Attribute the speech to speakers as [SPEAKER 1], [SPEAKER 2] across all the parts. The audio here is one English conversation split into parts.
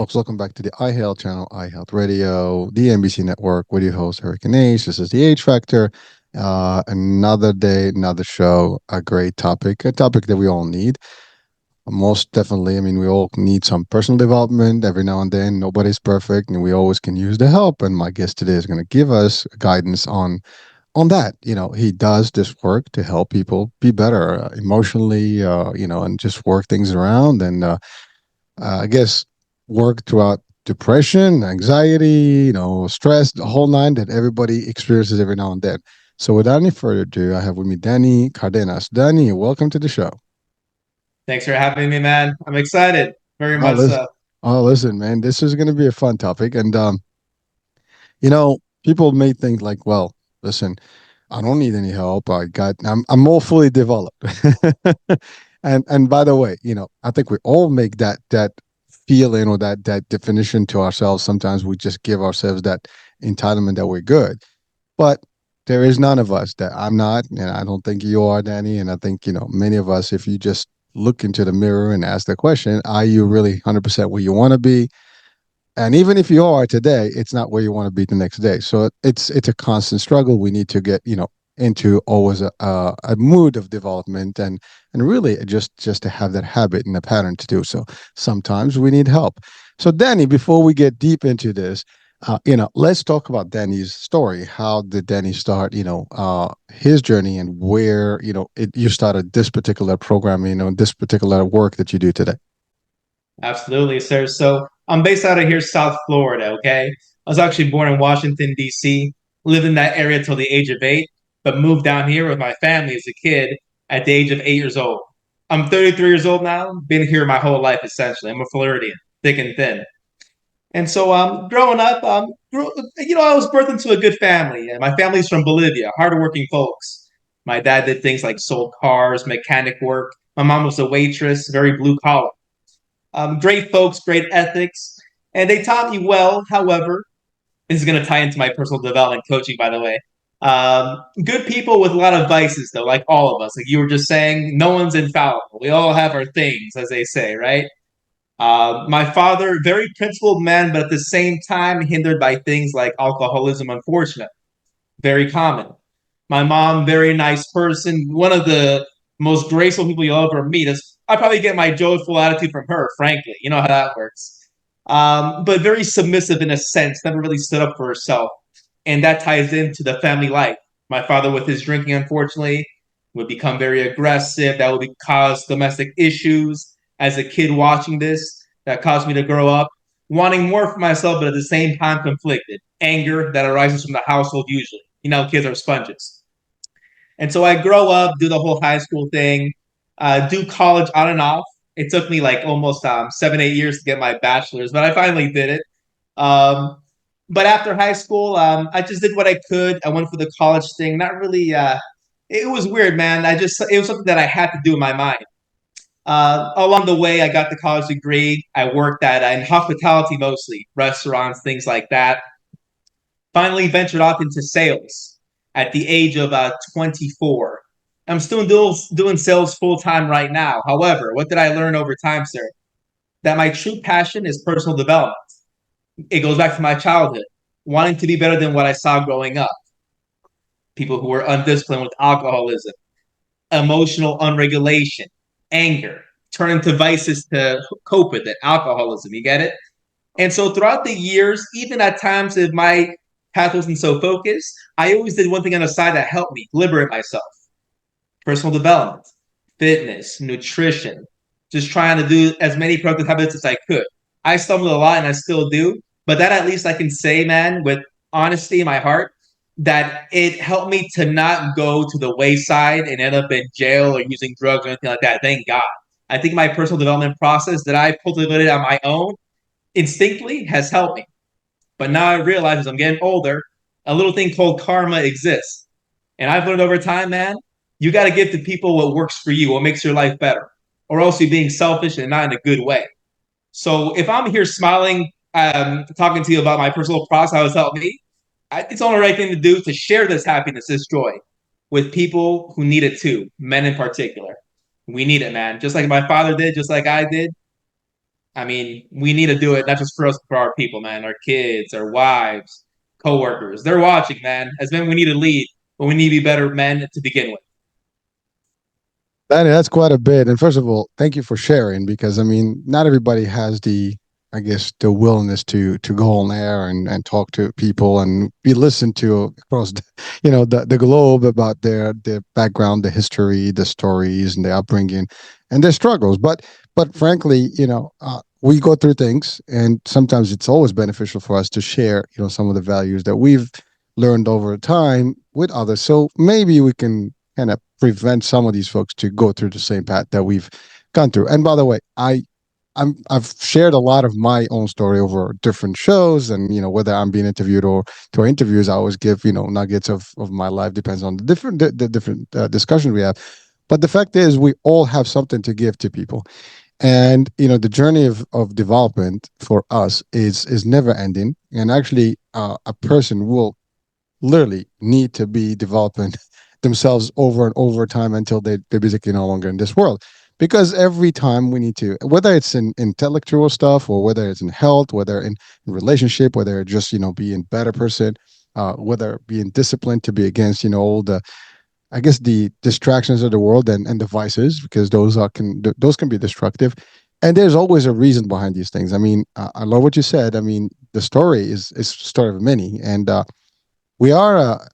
[SPEAKER 1] folks. Welcome back to the iHealth channel, iHealth Radio, the NBC network with your host, Eric and Age. This is the Age Factor. Another day, another show, a great topic, a topic that we all need. Most definitely. I mean, we all need some personal development every now and then. Nobody's perfect, and we always can use the help. And my guest today is going to give us guidance on that. He does this work to help people be better emotionally, and just work things around and I guess work throughout depression, anxiety, stress, the whole nine that everybody experiences every now and then. So without any further ado, I have with me Danny Cardenas. Danny, welcome to the show.
[SPEAKER 2] Thanks for having me, man. I'm excited. Very
[SPEAKER 1] Oh,
[SPEAKER 2] much
[SPEAKER 1] listen,
[SPEAKER 2] so.
[SPEAKER 1] listen, man, this is going to be a fun topic, and you know, people may think like, well, listen, I don't need any help. I'm more fully developed. And by the way, I think we all make that feeling or that definition to ourselves. Sometimes we just give ourselves that entitlement that we're good. But there is none of us that I'm not, and I don't think you are, Danny. And I think, many of us, if you just look into the mirror and ask the question, are you really 100% where you want to be? And even if you are today, it's not where you want to be the next day. So it's a constant struggle. We need to get into always a mood of development and really just to have that habit and a pattern to do so. Sometimes we need help. So Danny, before we get deep into this, let's talk about Danny's story. How did Danny start? His journey and where you started this particular program. This particular work that you do today.
[SPEAKER 2] Absolutely, sir. So I'm based out of here, South Florida, okay? I was actually born in Washington, D.C., lived in that area till the age of 8, but moved down here with my family as a kid at the age of 8 years old. I'm 33 years old now, been here my whole life, essentially. I'm a Floridian, thick and thin. And so growing up, I was birthed into a good family. And my family's from Bolivia, hardworking folks. My dad did things like sold cars, mechanic work. My mom was a waitress, very blue collar. Great folks, great ethics, and they taught me well. However, this is going to tie into my personal development coaching, by the way. Good people with a lot of vices, though, like all of us. Like you were just saying, no one's infallible. We all have our things, as they say, right? My father, very principled man, but at the same time hindered by things like alcoholism, unfortunate, very common. My mom, very nice person, one of the most graceful people you'll ever meet. Is I probably get my joyful attitude from her, frankly. You know how that works. But very submissive in a sense, never really stood up for herself. And that ties into the family life. My father, with his drinking, unfortunately, would become very aggressive. That would cause domestic issues. As a kid watching this, that caused me to grow up wanting more for myself, but at the same time conflicted. Anger that arises from the household usually. You know, kids are sponges. And so I grow up, do the whole high school thing, do college on and off. It took me like almost 7, 8 years to get my bachelor's, but I finally did it. Um, but after high school, I just did what I could. I went for the college thing. Not really. It was weird, man. It was something that I had to do in my mind. Along the way, I got the college degree. I worked at in hospitality mostly, restaurants, things like that. Finally, ventured off into sales at the age of 24. I'm still doing sales full time right now. However, what did I learn over time, sir? That my true passion is personal development. It goes back to my childhood, wanting to be better than what I saw growing up. People who were undisciplined with alcoholism, emotional unregulation, anger, turning to vices to cope with it, alcoholism. You get it? And so throughout the years, even at times if my path wasn't so focused, I always did one thing on the side that helped me liberate myself. Personal development, fitness, nutrition, just trying to do as many productive habits as I could. I stumbled a lot and I still do, but that at least I can say, man, with honesty in my heart, that it helped me to not go to the wayside and end up in jail or using drugs or anything like that. Thank God. I think my personal development process that I cultivated on my own instinctively has helped me. But now I realize as I'm getting older, a little thing called karma exists. And I've learned over time, man, you got to give to people what works for you, what makes your life better, or else you're being selfish and not in a good way. So if I'm here smiling, talking to you about my personal process, how it's helped me, it's only the right thing to do to share this happiness, this joy with people who need it too, men in particular. We need it, man. Just like my father did, just like I did. I mean, we need to do it not just for us, but for our people, man, our kids, our wives, coworkers. They're watching, man. As men, we need to lead, but we need to be better men to begin with.
[SPEAKER 1] That's quite a bit. And first of all, thank you for sharing because I mean, not everybody has the, I guess, the willingness to go on air and talk to people and be listened to across, the globe about their background, the history, the stories, and their upbringing, and their struggles. But frankly, we go through things, and sometimes it's always beneficial for us to share, some of the values that we've learned over time with others. So maybe we can kind of prevent some of these folks to go through the same path that we've gone through. And by the way, I've shared a lot of my own story over different shows, and whether I'm being interviewed or to our interviews, I always give nuggets of my life. Depends on the different discussions we have. But the fact is, we all have something to give to people, and the journey of development for us is never ending. And actually, a person will literally need to be developing themselves over and over time until they're basically no longer in this world. Because every time we need to, whether it's in intellectual stuff or whether it's in health, whether in relationship, whether it's just, being better person, whether being disciplined to be against, all the, I guess, the distractions of the world and devices, because those can be destructive. And there's always a reason behind these things. I mean, I love what you said. I mean, the story is the story of many. And we are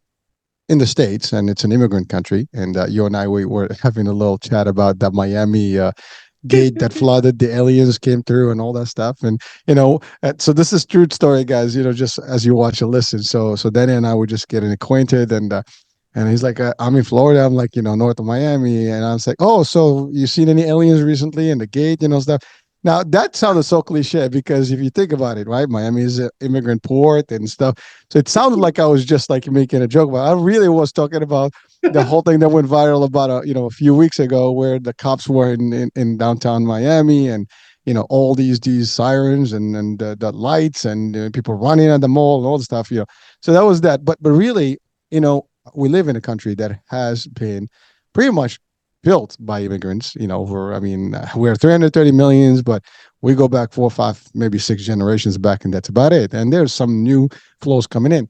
[SPEAKER 1] in the States, and it's an immigrant country. And you and I, we were having a little chat about that Miami gate that flooded, the aliens came through, and all that stuff. And so this is true story, guys. Just as you watch and listen. So Danny and I were just getting acquainted, and he's like, I'm in Florida. I'm like, north of Miami. And I was like, oh, so you seen any aliens recently in the gate, stuff. Now, that sounded so cliche because if you think about it, right? Miami is an immigrant port and stuff. So it sounded like I was just like making a joke, but I really was talking about the whole thing that went viral about a few weeks ago where the cops were in downtown Miami, and all these sirens and the lights and people running at the mall and all the stuff. So that was that. But really, you know we live in a country that has been pretty much built by immigrants. Over, I mean, we're 330 millions, but we go back 4, 5, maybe 6 generations back, and that's about it. And there's some new flows coming in,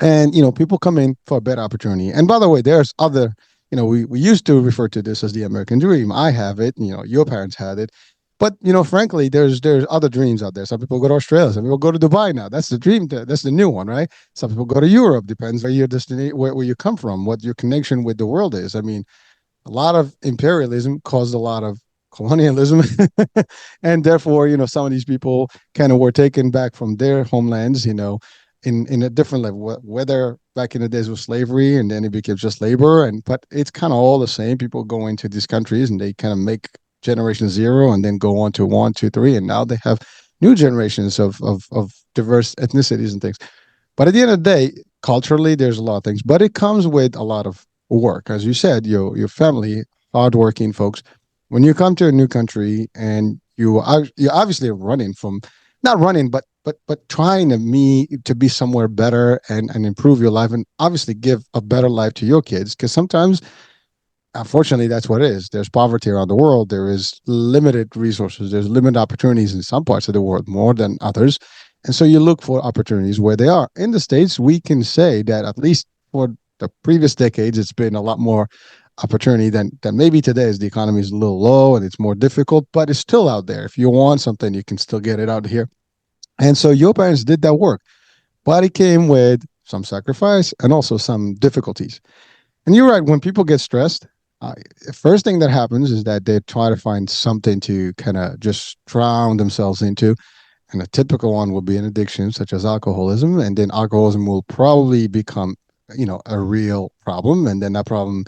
[SPEAKER 1] and people come in for a better opportunity. And by the way, there's other. We used to refer to this as the American dream. I have it. Your parents had it. But frankly, there's other dreams out there. Some people go to Australia. Some people go to Dubai now. That's the dream. That's the new one, right? Some people go to Europe. Depends where your destination, where you come from, what your connection with the world is. I mean, a lot of imperialism caused a lot of colonialism, and therefore, some of these people kind of were taken back from their homelands, in a different level. Whether back in the days with slavery, and then it became just labor, but it's kind of all the same. People go into these countries and they kind of make generation zero, and then go on to one, two, three, and now they have new generations of diverse ethnicities and things. But at the end of the day, culturally, there's a lot of things, but it comes with a lot of work. As you said, your family, hardworking folks. When you come to a new country and you're obviously running from, not running, but trying to be somewhere better and improve your life, and obviously give a better life to your kids. Because sometimes, unfortunately, that's what it is. There's poverty around the world. There is limited resources. There's limited opportunities in some parts of the world more than others. And so you look for opportunities where they are. In the States, we can say that at least for the previous decades, it's been a lot more opportunity than maybe today, as the economy is a little low and it's more difficult, but it's still out there. If you want something, you can still get it out here. And so your parents did that work, but it came with some sacrifice and also some difficulties. And you're right, when people get stressed, uh, first thing that happens is that they try to find something to kind of just drown themselves into. And a typical one will be an addiction, such as alcoholism. And then alcoholism will probably become, a real problem. And then that problem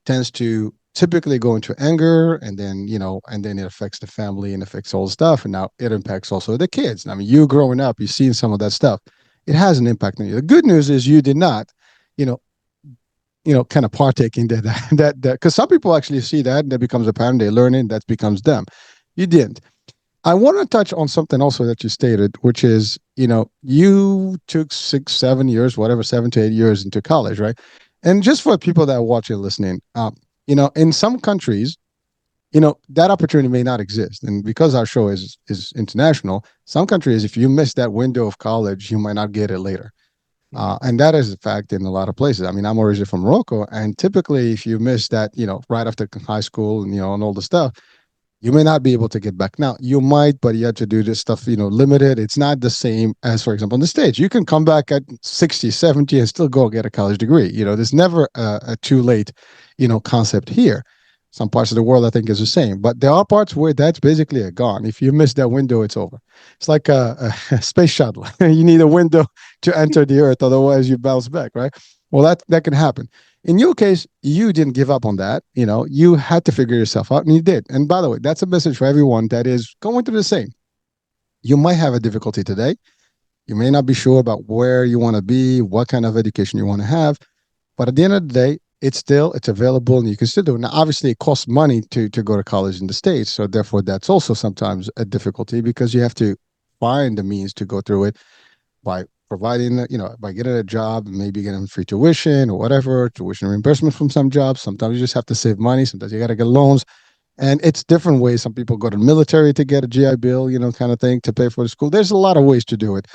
[SPEAKER 1] tends to typically go into anger, and then it affects the family and affects all the stuff. And now it impacts also the kids. I mean, you growing up, you've seen some of that stuff. It has an impact on you. The good news is you did not, you know, kind of partake in that, because some people actually see that and that becomes a pattern. They learn it, that becomes them. You didn't. I want to touch on something also that you stated, which is, you took 6, 7 years, whatever, 7 to 8 years into college, right? And just for people that are watching, listening, in some countries, that opportunity may not exist. And because our show is international, some countries, if you miss that window of college, you might not get it later.
[SPEAKER 2] Mhm.
[SPEAKER 1] And that is a fact in a lot of places. I mean, I'm originally from Morocco, and typically, if you miss that, right after high school and and all the stuff, you may not be able to get back. Now, you might, but you have to do this stuff, limited. It's not the same as, for example, on the stage. You can come back at 60, 70 and still go get a college degree. There's never a too late, concept here. Some parts of the world, I think, is the same. But there are parts where that's basically a gone. If you miss that window, it's over. It's like a space shuttle. You need a window to enter the Earth, otherwise you bounce back, right? Well, that can happen. In your case, you didn't give up on that. You had to figure yourself out, and you did. And by the way, that's a message for everyone that is going through the same. You might have a difficulty today. You may not be sure about where you want to be, what kind of education you want to have, but at the end of the day, it's available and you can still do it. Now, obviously, it costs money to go to college in the States, so therefore, that's also sometimes a difficulty because you have to find the means to go through it by providing, by getting a job, maybe getting free tuition or whatever, tuition reimbursement from some jobs. Sometimes you just have to save money. Sometimes you got to get loans. And it's different ways. Some people go to the military to get a GI Bill, kind of thing to pay for the school. There's a lot of ways to do it.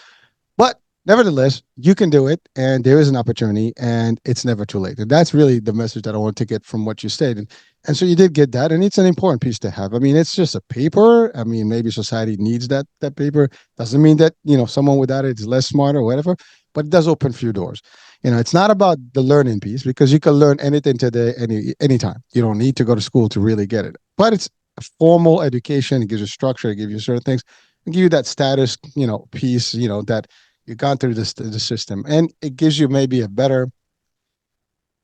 [SPEAKER 1] But nevertheless, you can do it, and there is an opportunity, and it's never too late. And that's really the message that I want to get from what you said. And so you did get that, and it's an important piece to have. I mean, it's just a paper. I mean, maybe society needs that paper. Doesn't mean that someone without it is less smart or whatever, but it does open a few doors. It's not about the learning piece because you can learn anything today, anytime. You don't need to go to school to really get it. But it's a formal education. It gives you structure. It gives you certain things and give you that status, piece, that you've gone through the system, and it gives you maybe a better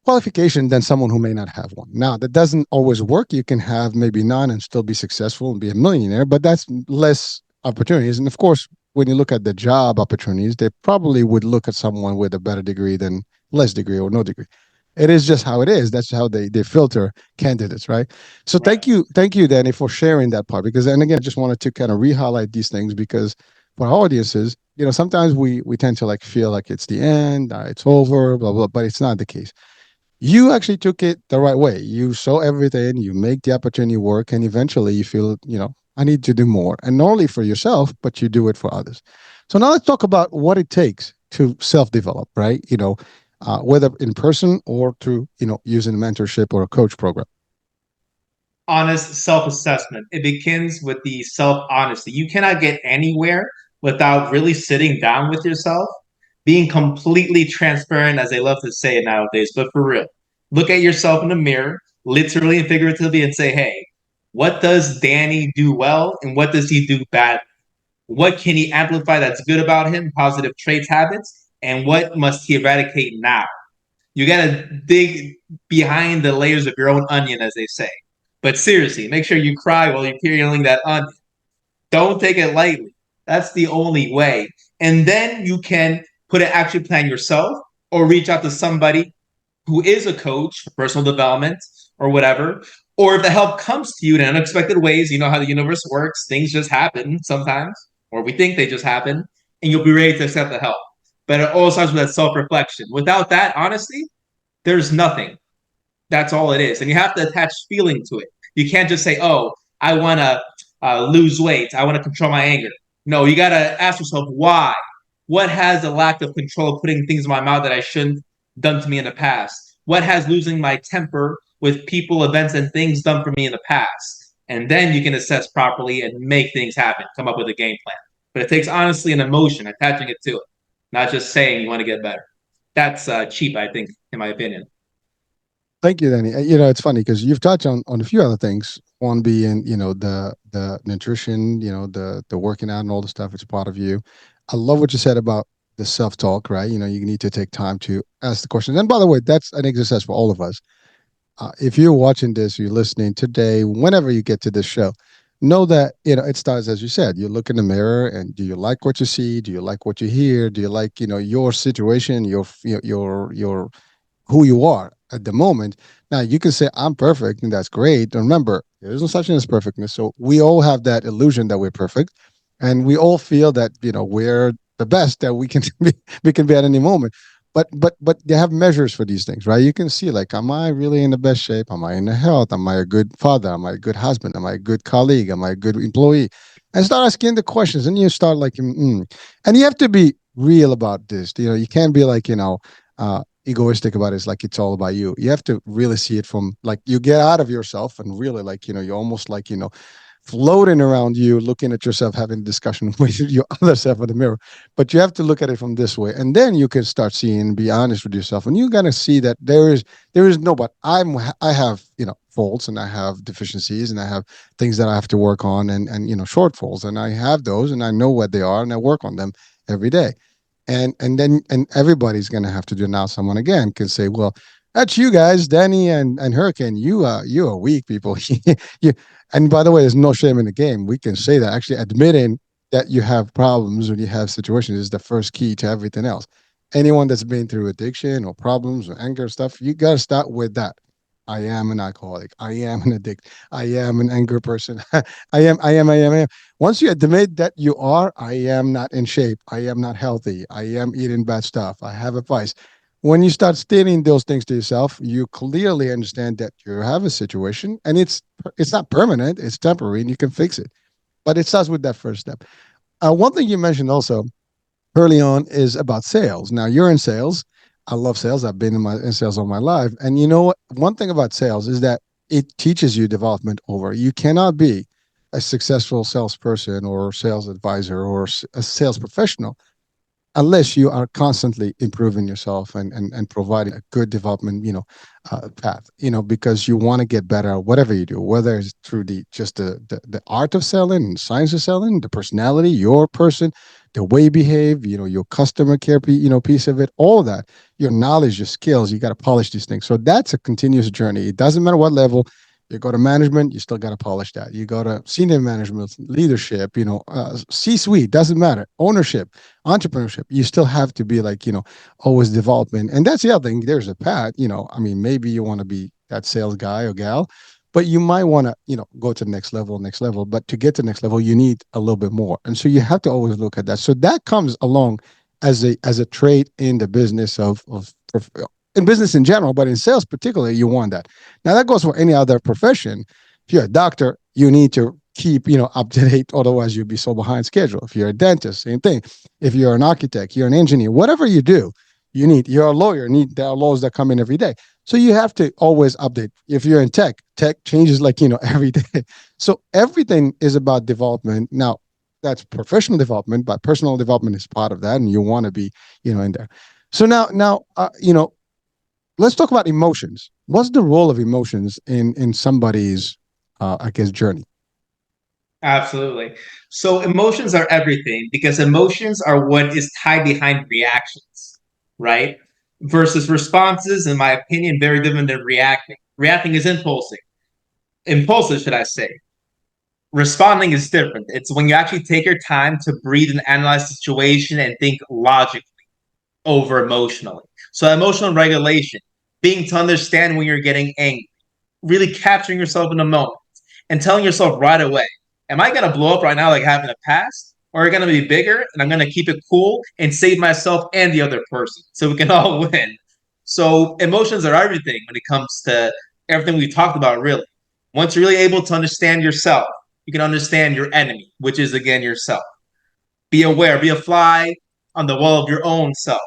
[SPEAKER 1] qualification than someone who may not have one. Now, that doesn't always work. You can have maybe none and still be successful and be a millionaire, but that's less opportunities. And of course, when you look at the job opportunities, they probably would look at someone with a better degree than less degree or no degree. It is just how it is. That's how they filter candidates, right? So
[SPEAKER 2] Right.
[SPEAKER 1] thank you, Danny, for sharing that part. Because and again, I just wanted to kind of re-highlight these things because for our audiences, sometimes we tend to like feel like it's the end, it's over, blah blah, but it's not the case. You actually took it the right way. You saw everything, you make the opportunity work, and eventually you feel, I need to do more. And not only for yourself, but you do it for others. So now let's talk about what it takes to self-develop, right? Whether in person or through, using a mentorship or a coach program.
[SPEAKER 2] Honest self assessment. It begins with the self honesty. You cannot get anywhere without really sitting down with yourself, being completely transparent, as they love to say it nowadays, but for real. Look at yourself in the mirror, literally and figuratively, and say, hey, what does Danny do well and what does he do bad? What can he amplify that's good about him, positive traits, habits, and what must he eradicate now? You gotta dig behind the layers of your own onion, as they say. But seriously, make sure you cry while you're peeling that onion. Don't take it lightly. That's the only way. And then you can put an action plan yourself or reach out to somebody who is a coach for personal development or whatever. Or if the help comes to you in unexpected ways, you know how the universe works, things just happen sometimes, or we think they just happen, and you'll be ready to accept the help. But it all starts with that self reflection. Without that, honestly, there's nothing. That's all it is. And you have to attach feeling to it. You can't just say, oh, I want to lose weight. I want to control my anger. No, you got to ask yourself why. What has the lack of control of putting things in my mouth that I shouldn't done to me in the past? What has losing my temper with people, events, and things done for me in the past? And then you can assess properly and make things happen, come up with a game plan. But it takes honestly an emotion, attaching it to it, not just saying you want to get better. That's cheap, I think, in my opinion.
[SPEAKER 1] Thank you, Danny. It's funny because you've touched on a few other things. One being, the nutrition, the working out and all the stuff. It's part of you. I love what you said about the self talk, right? You need to take time to ask the questions. And by the way, that's an exercise for all of us. If you're watching this, you're listening today, whenever you get to this show, know that it starts as you said. You look in the mirror, and do you like what you see? Do you like what you hear? Do you like your situation, your who you are at the moment. Now you can say I'm perfect, and that's great. And remember, there is no such thing as perfectness. So we all have that illusion that we're perfect, and we all feel that we're the best that we can be, we can be at any moment. but they have measures for these things, right? You can see like, am I really in the best shape? Am I in the health? Am I a good father? Am I a good husband? Am I a good colleague? Am I a good employee? And start asking the questions, and you start like, and you have to be real about this. You can't be like, egoistic about it. It's like it's all about you. You have to really see it from like you get out of yourself and really like, you're almost like, floating around you, looking at yourself, having a discussion with your other self in the mirror. But you have to look at it from this way, and then you can start seeing, be honest with yourself, and you're gonna see that there is no. But I have faults, and I have deficiencies, and I have things that I have to work on, and shortfalls, and I have those, and I know what they are, and I work on them every day. And everybody's gonna have to do. Now someone again can say, well, that's you guys, Danny and Hurricane. You are weak people. you, and by the way, there's no shame in the game. We can say that. Actually, admitting that you have problems when you have situations is the first key to everything else. Anyone that's been through addiction or problems or anger stuff, you got to start with that. I am an alcoholic. I am an addict. I am an anger person. I am. Once you admit that you are, I am not in shape. I am not healthy. I am eating bad stuff. I have a vice. When you start stating those things to yourself, you clearly understand that you have a situation, and it's not permanent, it's temporary, and you can fix it. But it starts with that first step. One thing you mentioned also early on is about sales. Now you're in sales. I love sales. I've been in sales all my life, and you know what? One thing about sales is that it teaches you development over. You cannot be a successful salesperson or sales advisor or a sales professional unless you are constantly improving yourself and providing a good development path, because you want to get better at whatever you do, whether it's through the art of selling and science of selling, the personality, your person, the way you behave, your customer care piece of it, all of that, your knowledge, your skills, you got to polish these things. So that's a continuous journey. It doesn't matter what level you go to management, you still got to polish that. You go to senior management, leadership, C-suite, doesn't matter, ownership, entrepreneurship, you still have to be like, always developing. And that's the other thing. There's a path, I mean, maybe you want to be that sales guy or gal, but you might want to, go to the next level. But to get to the next level, you need a little bit more. And so you have to always look at that. So that comes along as a trait in the business of in business in general, but in sales particularly, you want that. Now that goes for any other profession. If you're a doctor, you need to keep up to date, otherwise you'll be so behind schedule. If you're a dentist, same thing. If you're an architect, you're an engineer, whatever you do, you're a lawyer, there are laws that come in every day. So you have to always update. If you're in tech changes like every day. So everything is about development. Now that's professional development, but personal development is part of that, and you want to be in there. So now let's talk about emotions. What's the role of emotions in somebody's I guess journey?
[SPEAKER 2] Absolutely. So emotions are everything because emotions are what is tied behind reactions, right? Versus responses, in my opinion, very different than reacting. Reacting is impulsive, should I say. Responding is different. It's when you actually take your time to breathe and analyze the situation and think logically over emotionally. So emotional regulation, being to understand when you're getting angry, really capturing yourself in the moment and telling yourself right away, am I going to blow up right now like having a past? Or are going to be bigger and I'm going to keep it cool and save myself and the other person so we can all win. So emotions are everything when it comes to everything we talked about, really. Once you're really able to understand yourself, you can understand your enemy, which is again yourself. Be aware, be a fly on the wall of your own self.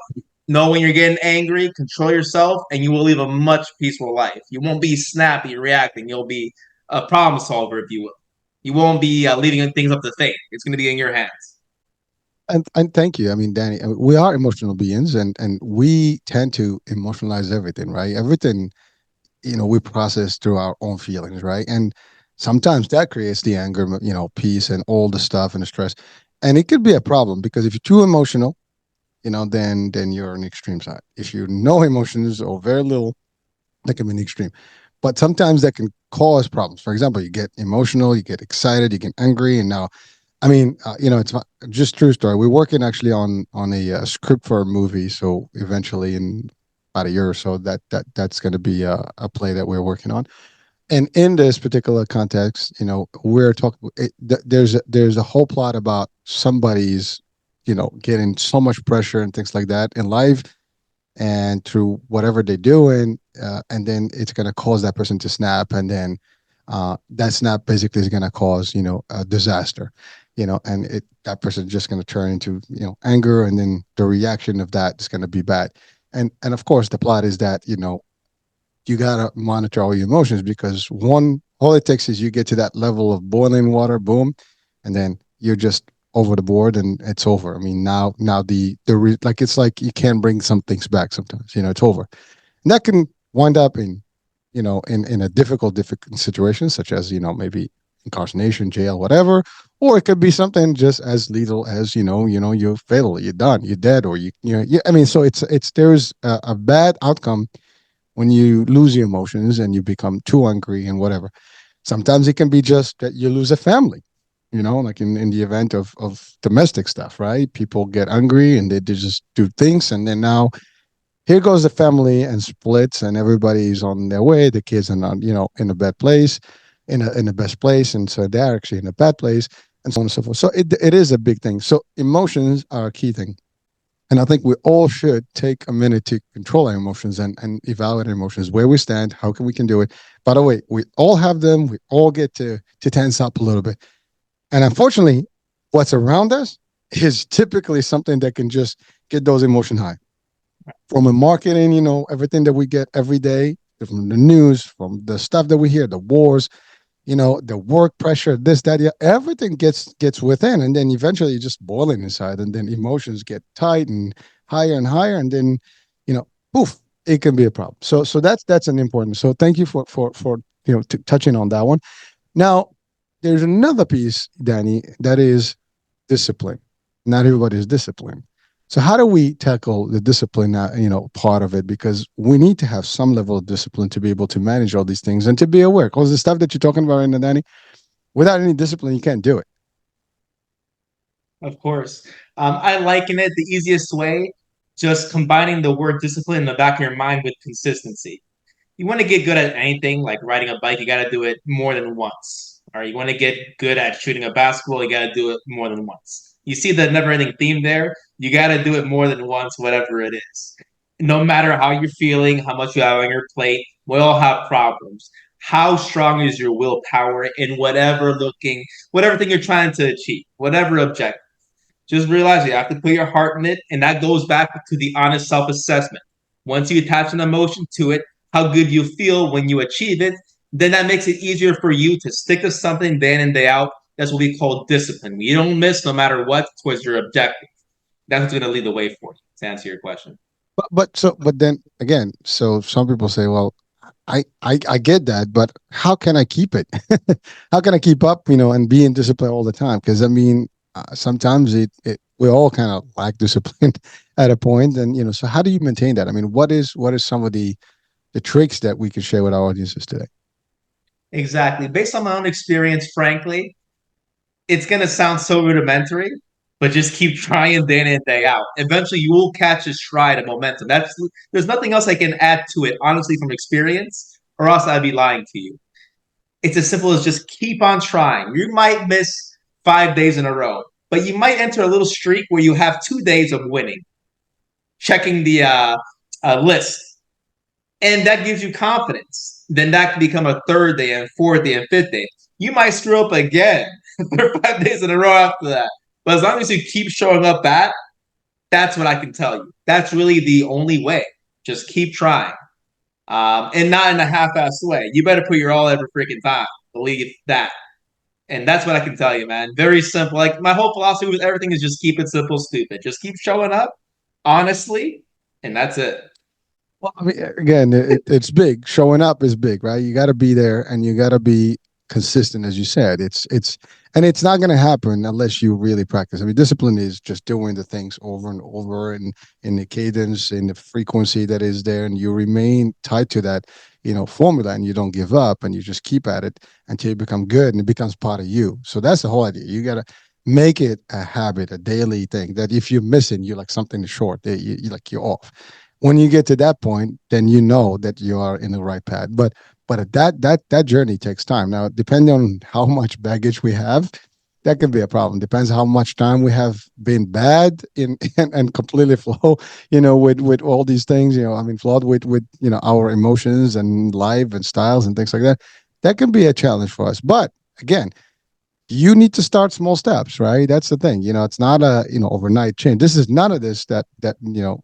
[SPEAKER 2] Know when you're getting angry, control yourself, and you will live a much peaceful life. You won't be snappy reacting. You'll be a problem solver, if you will. You won't be leaving things up to fate. It's going to be in your hands.
[SPEAKER 1] And thank you. I mean, Danny, we are emotional beings, and we tend to emotionalize everything, right? Everything we process through our own feelings, right? And sometimes that creates the anger, peace, and all the stuff and the stress. And it could be a problem because if you're too emotional, then you're on the extreme side. If you no emotions or very little, that can be an extreme. But sometimes that can cause problems. For example, you get emotional, you get excited, you get angry, and now, I mean, it's just true story. We're working actually on a script for a movie, so eventually in about a year or so, that's going to be a play that we're working on. And in this particular context, we're talking. There's a whole plot about somebody's, getting so much pressure and things like that in life, and through whatever they're doing, and then it's going to cause that person to snap, and then that snap basically is going to cause a disaster, and that person just going to turn into anger, and then the reaction of that is going to be bad. And of course the plot is that you gotta monitor all your emotions, because all it takes is you get to that level of boiling water, boom, and then you're just over the board and it's over. I mean, now like it's like you can't bring some things back sometimes. It's over, and that can wind up in a difficult situation, such as maybe incarceration, jail, whatever, or it could be something just as lethal as you're fatal, you're done, you're dead, or yeah. I mean, so it's there's a bad outcome when you lose your emotions and you become too angry and whatever. Sometimes it can be just that you lose a family, like in the event of domestic stuff, right? People get angry and they just do things. And then now here goes the family and splits and everybody's on their way. The kids are not, in a bad place, in a best place. And so they're actually in a bad place and so on and so forth. So it is a big thing. So emotions are a key thing. And I think we all should take a minute to control our emotions and evaluate our emotions, where we stand, how can we can do it. By the way, we all have them. We all get to tense up a little bit. And unfortunately, what's around us is typically something that can just get those emotion high. From a marketing, everything that we get every day, from the news, from the stuff that we hear, the wars, the work pressure, this, that, yeah, everything gets within, and then eventually you're just boiling inside, and then emotions get tight and higher, and then, poof, it can be a problem. So that's an important. So thank you for touching on that one. Now, there's another piece, Danny, that is discipline. Not everybody is disciplined. So how do we tackle the discipline, part of it? Because we need to have some level of discipline to be able to manage all these things and to be aware. Because the stuff that you're talking about right now, Danny, without any discipline, you can't do it.
[SPEAKER 2] Of course. I liken it the easiest way, just combining the word discipline in the back of your mind with consistency. You want to get good at anything, like riding a bike, you got to do it more than once. Or you want to get good at shooting a basketball, you got to do it more than once. You see the never ending theme there? You got to do it more than once, whatever it is. No matter how you're feeling, how much you have on your plate, we all have problems. How strong is your willpower in whatever thing you're trying to achieve, whatever objective? Just realize you have to put your heart in it, and that goes back to the honest self-assessment. Once you attach an emotion to it, how good you feel when you achieve it, then that makes it easier for you to stick to something day in and day out. That's what we call discipline. You don't miss no matter what towards your objective. That's what's going to lead the way for you, to answer your question.
[SPEAKER 1] But then again, so some people say, well, I get that, but how can I keep it? How can I keep up, and be in discipline all the time? Because I mean, sometimes we all kind of lack discipline at a point, and so how do you maintain that? I mean, what is some of the tricks that we can share with our audiences today?
[SPEAKER 2] Exactly. Based on my own experience, frankly, it's going to sound so rudimentary, but just keep trying day in and day out. Eventually, you will catch a stride of momentum. There's nothing else I can add to it, honestly, from experience, or else I'd be lying to you. It's as simple as just keep on trying. You might miss 5 days in a row, but you might enter a little streak where you have 2 days of winning, checking the list, and that gives you confidence. Then that can become a third day and fourth day and fifth day. You might screw up again for 5 days in a row after that. But as long as you keep showing up that's what I can tell you. That's really the only way. Just keep trying. And not in a half-assed way. You better put your all every freaking time. Believe that. And that's what I can tell you, man. Very simple. Like my whole philosophy with everything is just keep it simple, stupid. Just keep showing up honestly, and that's it.
[SPEAKER 1] Well, I mean, again, it's big. Showing up is big, right? You got to be there, and you got to be consistent, as you said. And it's not going to happen unless you really practice. I mean, discipline is just doing the things over and over, and in the cadence, in the frequency that is there, and you remain tied to that, formula, and you don't give up, and you just keep at it until you become good, and it becomes part of you. So that's the whole idea. You got to make it a habit, a daily thing. That if you're missing, you're like something short. You like you're off. When you get to that point, then you know that you are in the right path. But that journey takes time. Now, depending on how much baggage we have, that could be a problem. Depends how much time we have been bad in and completely flow, with all these things, I mean, flawed with our emotions and life and styles and things like that. That can be a challenge for us. But again, you need to start small steps, right? That's the thing. It's not a overnight change. This is none of this that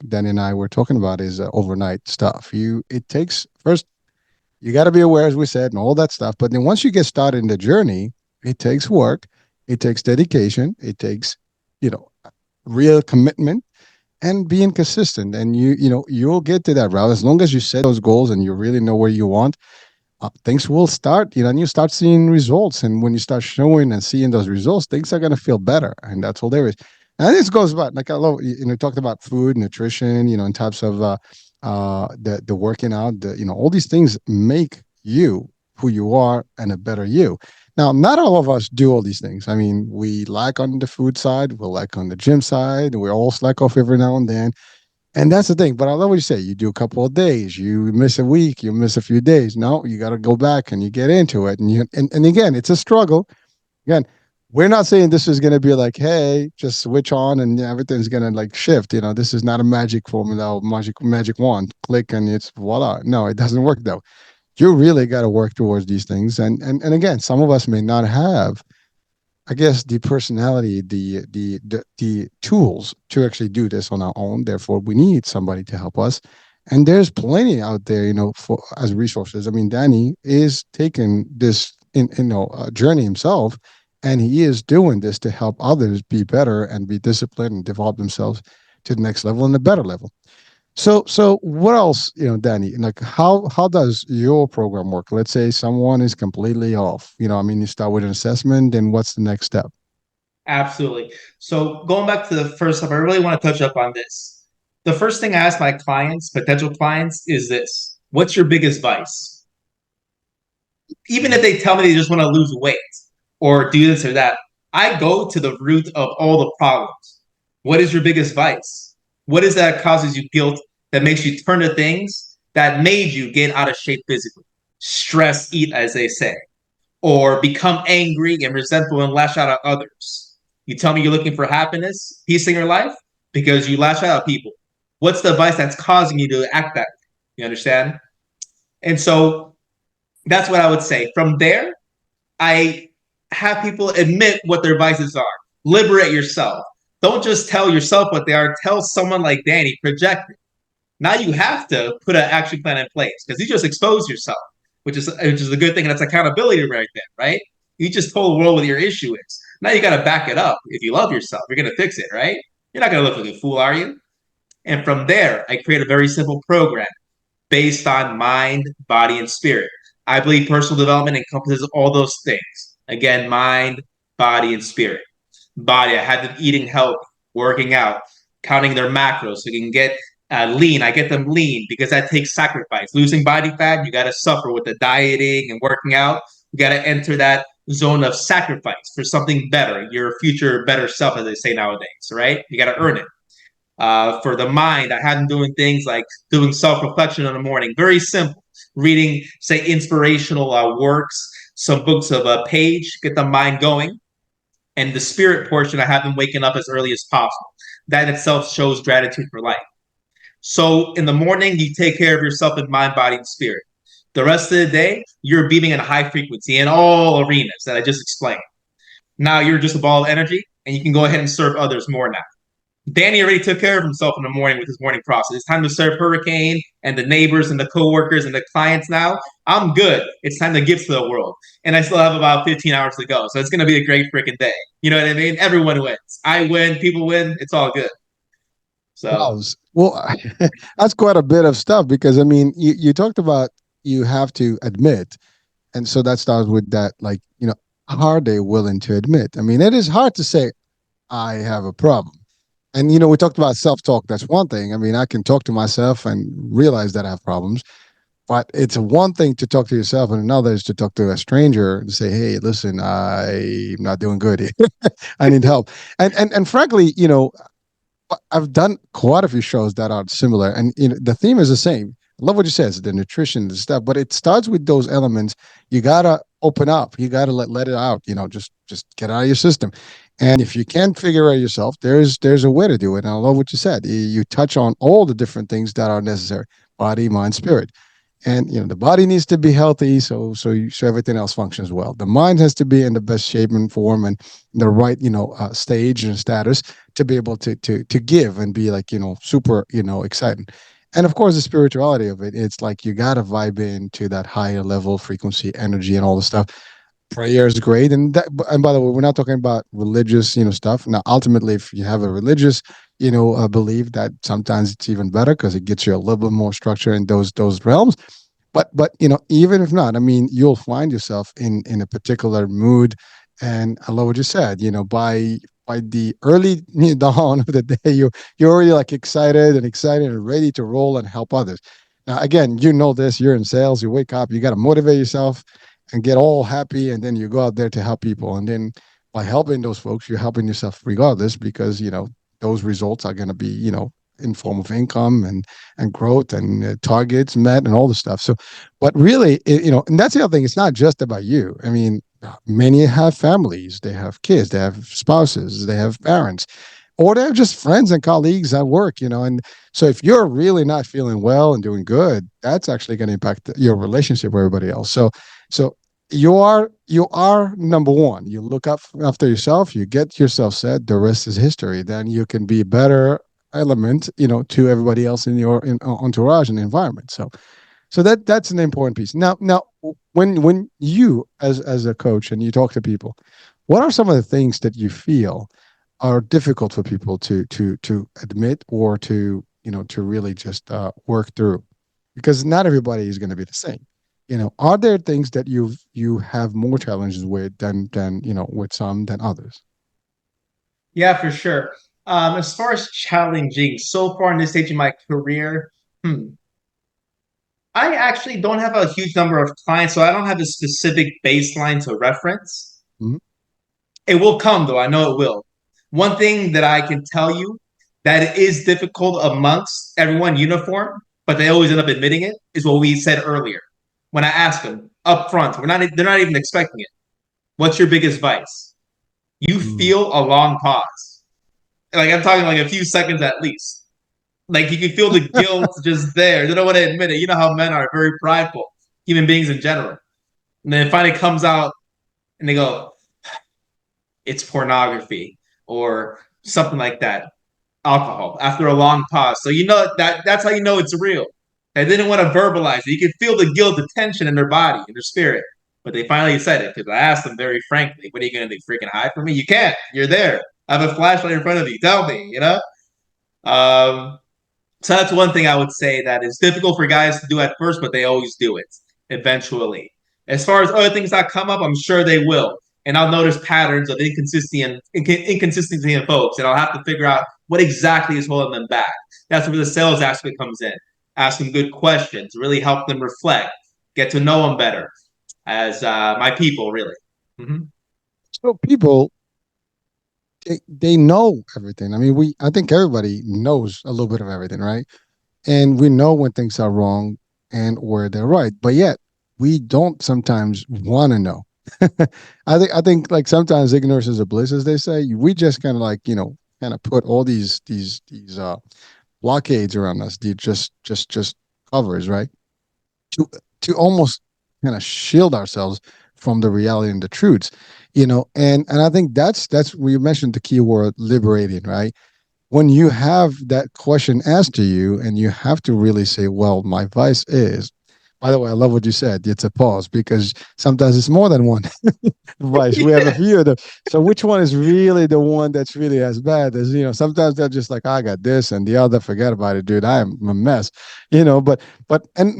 [SPEAKER 1] Danny and I were talking about is overnight stuff. It takes first you got to be aware, as we said, and all that stuff. But then once you get started in the journey, it takes work, it takes dedication, it takes, you know, real commitment and being consistent. And you'll get to that route as long as you set those goals and you really know where you want. Things will start, and you start seeing results. And when you start showing and seeing those results, things are going to feel better. And that's all there is. And this goes about, like, I love, talked about food, nutrition, in types of the working out, all these things make you who you are and a better you. Now, not all of us do all these things. I mean, we lack on the food side, we lack on the gym side, we all slack off every now and then. And that's the thing. But I love what you say. You do a couple of days, you miss a week, you miss a few days. No, you got to go back and you get into it. And again, it's a struggle. Again, we're not saying this is going to be like, hey, just switch on and everything's going to like shift. This is not a magic formula or magic wand. Click and it's voila. No, it doesn't work though. You really got to work towards these things. And again, some of us may not have, I guess, the personality, the tools to actually do this on our own. Therefore, we need somebody to help us. And there's plenty out there, for as resources. I mean, Danny is taking this journey himself, and he is doing this to help others be better and be disciplined and develop themselves to the next level and a better level. So what else, Danny? Like, how does your program work? Let's say someone is completely off. I mean, you start with an assessment, then what's the next step?
[SPEAKER 2] Absolutely. So going back to the first stuff, I really want to touch up on this. The first thing I ask my clients, potential clients, is this: what's your biggest vice? Even if they tell me they just want to lose weight or do this or that, I go to the root of all the problems. What is your biggest vice? What is that causes you guilt that makes you turn to things that made you get out of shape physically? Stress eat, as they say, or become angry and resentful and lash out at others. You tell me you're looking for happiness, peace in your life because you lash out at people. What's the vice that's causing you to act that way? You understand? And so that's what I would say. From there, I have people admit what their vices are. Liberate yourself. Don't just tell yourself what they are. Tell someone like Danny, project it. Now you have to put an action plan in place because you just exposed yourself, which is a good thing. And that's accountability right there, right? You just told the world what your issue is. Now you got to back it up. If you love yourself, you're going to fix it, right? You're not going to look like a fool, are you? And from there, I create a very simple program based on mind, body, and spirit. I believe personal development encompasses all those things. Again, mind, body, and spirit. Body, I have them eating healthy, working out, counting their macros so you can get lean. I get them lean because that takes sacrifice. Losing body fat, you got to suffer with the dieting and working out. You got to enter that zone of sacrifice for something better, your future better self, as they say nowadays, right? You got to earn it. For the mind, I had them doing things like doing self reflection in the morning, very simple. Reading, say, inspirational works, some books of a page, get the mind going. And the spirit portion, I have them waking up as early as possible. That in itself shows gratitude for life. So in the morning, you take care of yourself in mind, body, and spirit. The rest of the day, you're beaming in a high frequency in all arenas that I just explained. Now you're just a ball of energy, and you can go ahead and serve others more now. Danny already took care of himself in the morning with his morning process. It's time to serve Hurricane and the neighbors and the coworkers and the clients now. I'm good. It's time to give to the world. And I still have about 15 hours to go. So it's going to be a great freaking day. You know what I mean? Everyone wins. I win. People win. It's all good. So,
[SPEAKER 1] Wow. Well, that's quite a bit of stuff because I mean, you talked about you have to admit, and so that starts with that, like, are they willing to admit? I mean, it is hard to say I have a problem. And we talked about self-talk. That's one thing. I mean, I can talk to myself and realize that I have problems, but it's one thing to talk to yourself, and another is to talk to a stranger and say, "Hey, listen, I'm not doing good here. I need help." And frankly, I've done quite a few shows that are similar, and the theme is the same. I love what you said, the nutrition, the stuff, but it starts with those elements. You gotta open up. You got to let it out. Just get it out of your system. And if you can't figure it out yourself, there's a way to do it. And I love what you said. You touch on all the different things that are necessary: body, mind, spirit. And the body needs to be healthy, so everything else functions well. The mind has to be in the best shape and form and the right stage and status to be able to give and be like super exciting. And of course, the spirituality of it, it's like you got to vibe into that higher level frequency, energy, and all the stuff. Prayer is great, and by the way, we're not talking about religious stuff. Now, ultimately, if you have a religious belief, that sometimes it's even better because it gets you a little bit more structure in those realms. But even if not, I mean, you'll find yourself in a particular mood. And I love what you said. By the early dawn of the day, you're already like excited and ready to roll and help others. Now, again, this. You're in sales. You wake up. You got to motivate yourself and get all happy, and then you go out there to help people. And then by helping those folks, you're helping yourself regardless, because those results are going to be in form of income and growth and targets met and all the stuff. So, but really, and that's the other thing. It's not just about you. I mean, many have families, they have kids, they have spouses, they have parents, or they're just friends and colleagues at work. And so if you're really not feeling well and doing good, that's actually going to impact your relationship with everybody else. So you are number one. You look up after yourself, you get yourself set, the rest is history. Then you can be a better element to everybody else in your entourage and environment. So that's an important piece. Now, when you as a coach and you talk to people, what are some of the things that you feel are difficult for people to admit, or to really just work through? Because not everybody is going to be the same. Are there things that you have more challenges with than with some than others?
[SPEAKER 2] Yeah, for sure. As far as challenging, so far in this stage of my career, I actually don't have a huge number of clients, so I don't have a specific baseline to reference.
[SPEAKER 1] Mhm.
[SPEAKER 2] It will come though, I know it will. One thing that I can tell you that is difficult amongst everyone uniform, but they always end up admitting it, is what we said earlier. When I ask them up front, they're not even expecting it. What's your biggest vice? You
[SPEAKER 1] Mm.
[SPEAKER 2] feel a long pause. Like I'm talking like a few seconds at least. Like you can feel the guilt just there. They don't want to admit it. You know how men are very prideful, human beings in general. And then it finally comes out and they go, it's pornography or something like that. Alcohol after a long pause. So that's how you know it's real. They didn't want to verbalize it. You can feel the guilt, the tension in their body, in their spirit. But they finally said it because I asked them very frankly, what are you going to do? Freaking hide from me? You can't. You're there. I have a flashlight in front of you. Tell me. Um, So that's one thing I would say that is difficult for guys to do at first, but they always do it eventually. As far as other things that come up, I'm sure they will. And I'll notice patterns of inconsistency in folks, and I'll have to figure out what exactly is holding them back. That's where the sales aspect comes in. Ask them good questions, really help them reflect, get to know them better as my people, really. Mm-hmm.
[SPEAKER 1] So people, they know everything. I mean, I think everybody knows a little bit of everything, right? And we know when things are wrong and where they're right, but yet we don't sometimes want to know. I think like sometimes ignorance is a bliss, as they say. We just kind of like kind of put all these blockades around us, the just covers, right? To to almost kind of shield ourselves from the reality and the truths, and I think that's where you mentioned the key word liberating, right? When you have that question asked to you and you have to really say, well, my vice is, by the way, I love what you said. It's a pause, because sometimes it's more than one vice. We have a
[SPEAKER 2] Yeah.
[SPEAKER 1] few of them. So which one is really the one that's really as bad as, sometimes they're just like, I got this and the other, forget about it, dude. I am a mess, and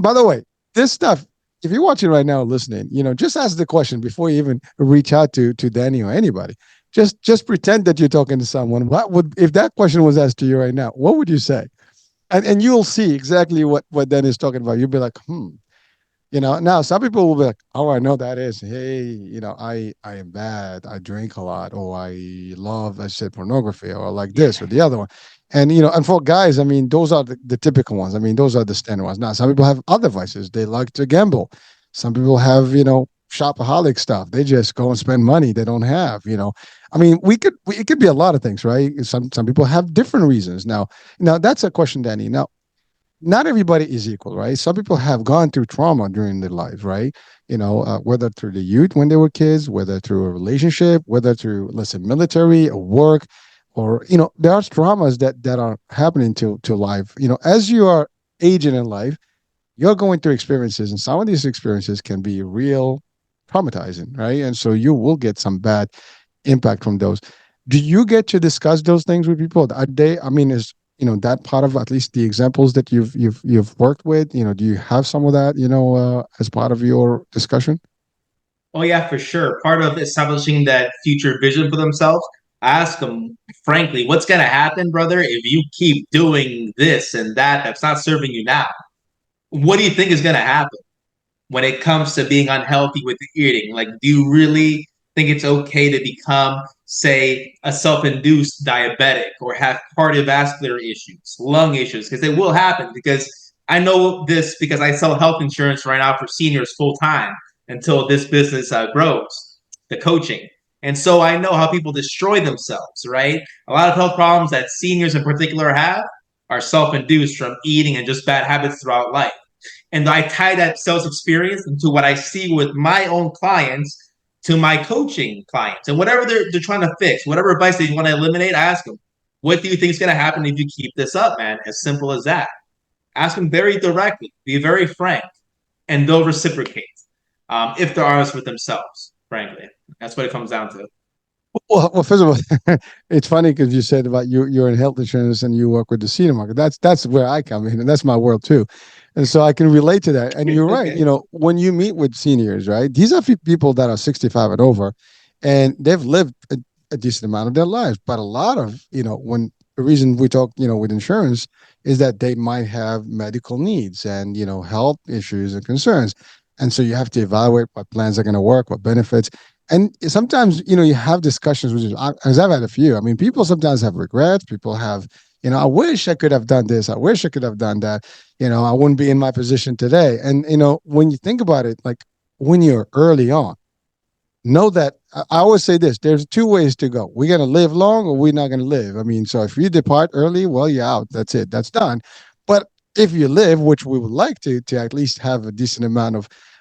[SPEAKER 1] by the way, this stuff, if you're watching right now, listening, just ask the question before you even reach out to Danny or anybody. Just pretend that you're talking to someone. What would, if that question was asked to you right now, what would you say? And you'll see exactly what Danny is talking about. You'll be like, now some people will be like, oh, I know that is, hey, I am bad. I drink a lot, or I love, I said, pornography, or I like
[SPEAKER 2] Yeah.
[SPEAKER 1] this or the other one. And for guys, I mean, those are the typical ones. I mean, those are the standard ones. Now, some people have other vices. They like to gamble. Some people have, shopaholic stuff. They just go and spend money they don't have. I mean, it could be a lot of things, right? Some people have different reasons. Now that's a question, Danny. Now, not everybody is equal, right? Some people have gone through trauma during their lives, right? Whether through the youth when they were kids, whether through a relationship, whether through, let's say, military or work, or there are traumas that are happening to life. As you are aging in life, you're going through experiences, and some of these experiences can be real traumatizing, right? And so you will get some bad impact from those. Do you get to discuss those things with people? Are they? I mean, is that part of at least the examples that you've worked with? Do you have some of that as part of your discussion?
[SPEAKER 2] Oh yeah, for sure. Part of establishing that future vision for themselves, I ask them frankly, what's gonna happen, brother, if you keep doing this and that that's not serving you now? What do you think is gonna happen when it comes to being unhealthy with eating? Like, do you really think it's okay to become, say, a self-induced diabetic or have cardiovascular issues, lung issues? Because it will happen. Because I know this because I sell health insurance right now for seniors full time until this business grows, the coaching. And so I know how people destroy themselves, right? A lot of health problems that seniors in particular have are self-induced from eating and just bad habits throughout life. And I tie that sales experience into what I see with my own clients to my coaching clients. And whatever they're trying to fix, whatever advice they want to eliminate, I ask them, what do you think is going to happen if you keep this up, man? As simple as that. Ask them very directly, be very frank, and they'll reciprocate if they're honest with themselves, frankly. That's what it comes down to.
[SPEAKER 1] Well, first of all, it's funny because you said about you're in health insurance and you work with the senior market. That's where I come in, and that's my world too. And so I can relate to that. And you're right.
[SPEAKER 2] Okay.
[SPEAKER 1] When you meet with seniors, right? These are people that are 65 and over, and they've lived a decent amount of their lives. But a lot of when the reason we talk with insurance is that they might have medical needs and health issues and concerns, and so you have to evaluate what plans are going to work, what benefits. And sometimes you have discussions with as I've had a few. I mean, people sometimes have regrets. People have I wish I could have done this. I wish I could have done that. I wouldn't be in my position today. And when you think about it, like when you're early on, know that I always say this: there's two ways to go. We're gonna live long, or we're not gonna live. I mean, so if you depart early, well, you're out. That's it. That's done. But if you live, which we would like to at least have a decent amount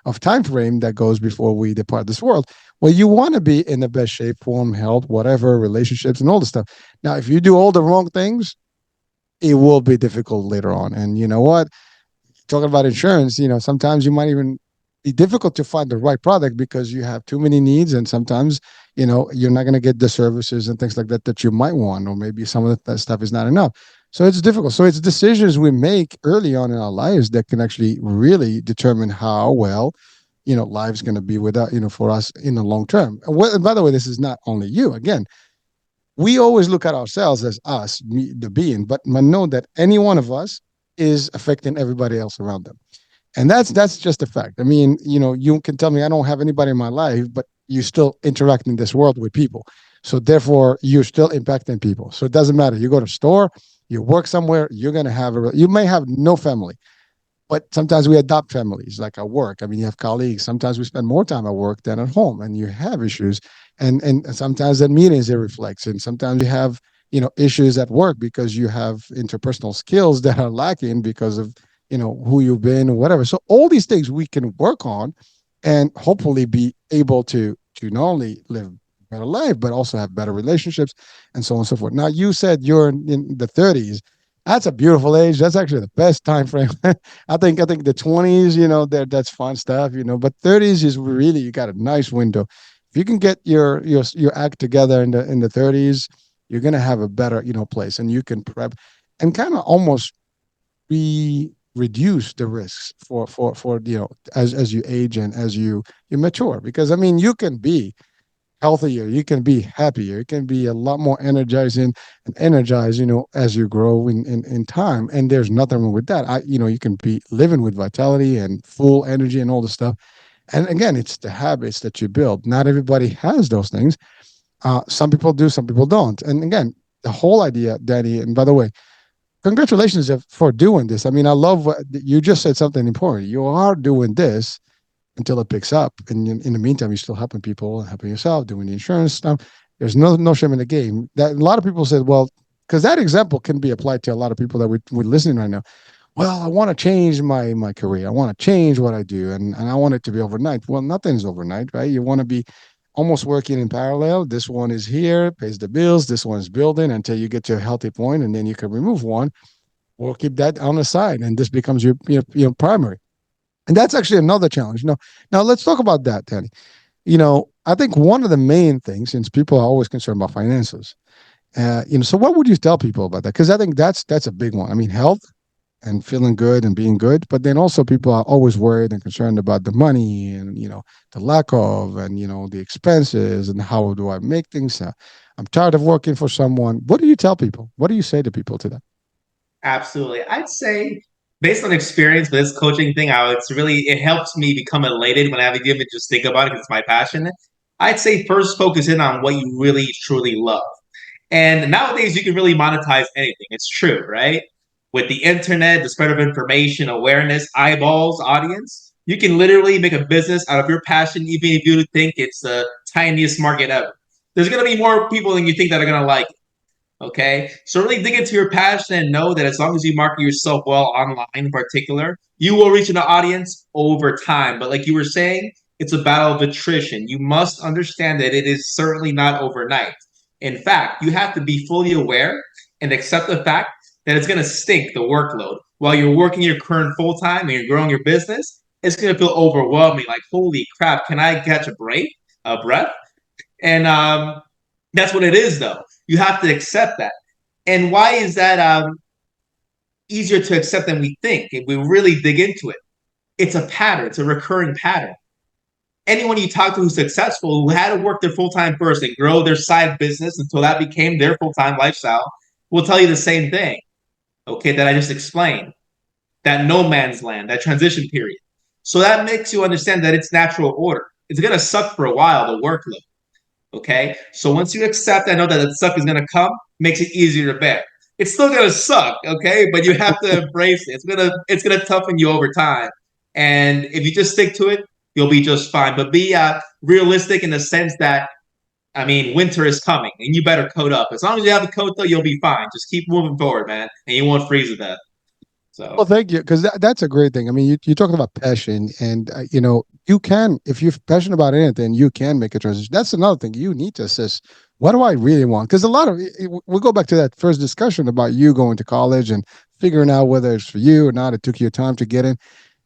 [SPEAKER 1] of time frame that goes before we depart this world, well, you want to be in the best shape, form, health, whatever, relationships, and all the stuff. Now, if you do all the wrong things, it will be difficult later on. And you know what? Talking about insurance, sometimes you might even be difficult to find the right product because you have too many needs, and sometimes you're not going to get the services and things like that that you might want, or maybe some of that stuff is not enough. So it's difficult. So it's decisions we make early on in our lives that can actually really determine how well life's going to be with for us in the long term. And by the way, this is not only you. Again, we always look at ourselves as us, me, the being, but know that any one of us is affecting everybody else around them. And that's just a fact. I mean, you can tell me I don't have anybody in my life, but you still interact in this world with people. So therefore, you're still impacting people. So it doesn't matter. You go to a store, you work somewhere, you're gonna have you may have no family, but sometimes we adopt families like at work. I mean, you have colleagues. Sometimes we spend more time at work than at home, and you have issues. And sometimes at meetings it reflects, and sometimes you have issues at work because you have interpersonal skills that are lacking because of who you've been or whatever. So all these things we can work on, and hopefully be able to not only live a better life but also have better relationships and so on and so forth. Now you said you're in the 30s. That's a beautiful age. That's actually the best time frame. I think the 20s, that's fun stuff, but 30s is really, you got a nice window. If you can get your act together in the 30s, you're gonna have a better, place, and you can prep and kind of almost reduce the risks for as you age and as you mature. Because I mean, you can be healthier, you can be happier, you can be a lot more energizing and energized, as you grow in time. And there's nothing wrong with that. You can be living with vitality and full energy and all the stuff. And again, it's the habits that you build. Not everybody has those things. Some people do, some people don't. And again, the whole idea, Danny, and by the way, congratulations for doing this. I mean, I love what you just said, something important. You are doing this until it picks up. And in the meantime, you're still helping people, helping yourself, doing the insurance stuff. There's no shame in the game. That a lot of people said, well, because that example can be applied to a lot of people that we're listening right now. Well, I want to change my career. I want to change what I do, and I want it to be overnight. Well, nothing's overnight, right? You want to be almost working in parallel. This one is here, pays the bills. This one is building until you get to a healthy point, and then you can remove one or keep that on the side, and this becomes your primary. And that's actually another challenge. Now let's talk about that, Danny. I think one of the main things, since people are always concerned about finances, so what would you tell people about that? Because I think that's a big one. I mean, health and feeling good and being good, but then also people are always worried and concerned about the money and the lack of and the expenses and how do I make things. I'm tired of working for someone. What do you tell people? What do you say to people to that?
[SPEAKER 2] Absolutely. I'd say based on experience with this coaching thing, it helps me become elated when I have to give it just think about it because it's my passion. I'd say first focus in on what you really truly love. And nowadays you can really monetize anything. It's true, right? With the internet, the spread of information, awareness, eyeballs, audience, you can literally make a business out of your passion, even if you think it's the tiniest market ever. There's gonna be more people than you think that are gonna like it. Okay. So really dig into your passion and know that as long as you market yourself well online in particular, you will reach an audience over time. But like you were saying, it's a battle of attrition. You must understand that it is certainly not overnight. In fact, you have to be fully aware and accept the fact that it's going to stink the workload. While you're working your current full time and you're growing your business, it's going to feel overwhelming. Like, holy crap, can I catch a breath? And that's what it is, though. You have to accept that. And why is that easier to accept than we think if we really dig into it? It's a pattern, it's a recurring pattern. Anyone you talk to who's successful, who had to work their full time first and grow their side business until that became their full time lifestyle, will tell you the same thing, okay, that I just explained. That no man's land, that transition period. So that makes you understand that it's natural order. It's going to suck for a while, the workload. Okay. So once you accept and know that the suck is going to come, makes it easier to bear. It's still going to suck. Okay. But you have to embrace it. It's going to toughen you over time. And if you just stick to it, you'll be just fine. But be realistic in the sense that, I mean, winter is coming and you better coat up. As long as you have the coat, though, you'll be fine. Just keep moving forward, man. And you won't freeze to death.
[SPEAKER 1] Well,
[SPEAKER 2] So,
[SPEAKER 1] thank you, because that's a great thing. I mean, you're talking about passion, and you can, if you're passionate about anything, you can make a transition. That's another thing you need to assess. What do I really want? Because a lot of we go back to that first discussion about you going to college and figuring out whether it's for you or not. It took you time to get in.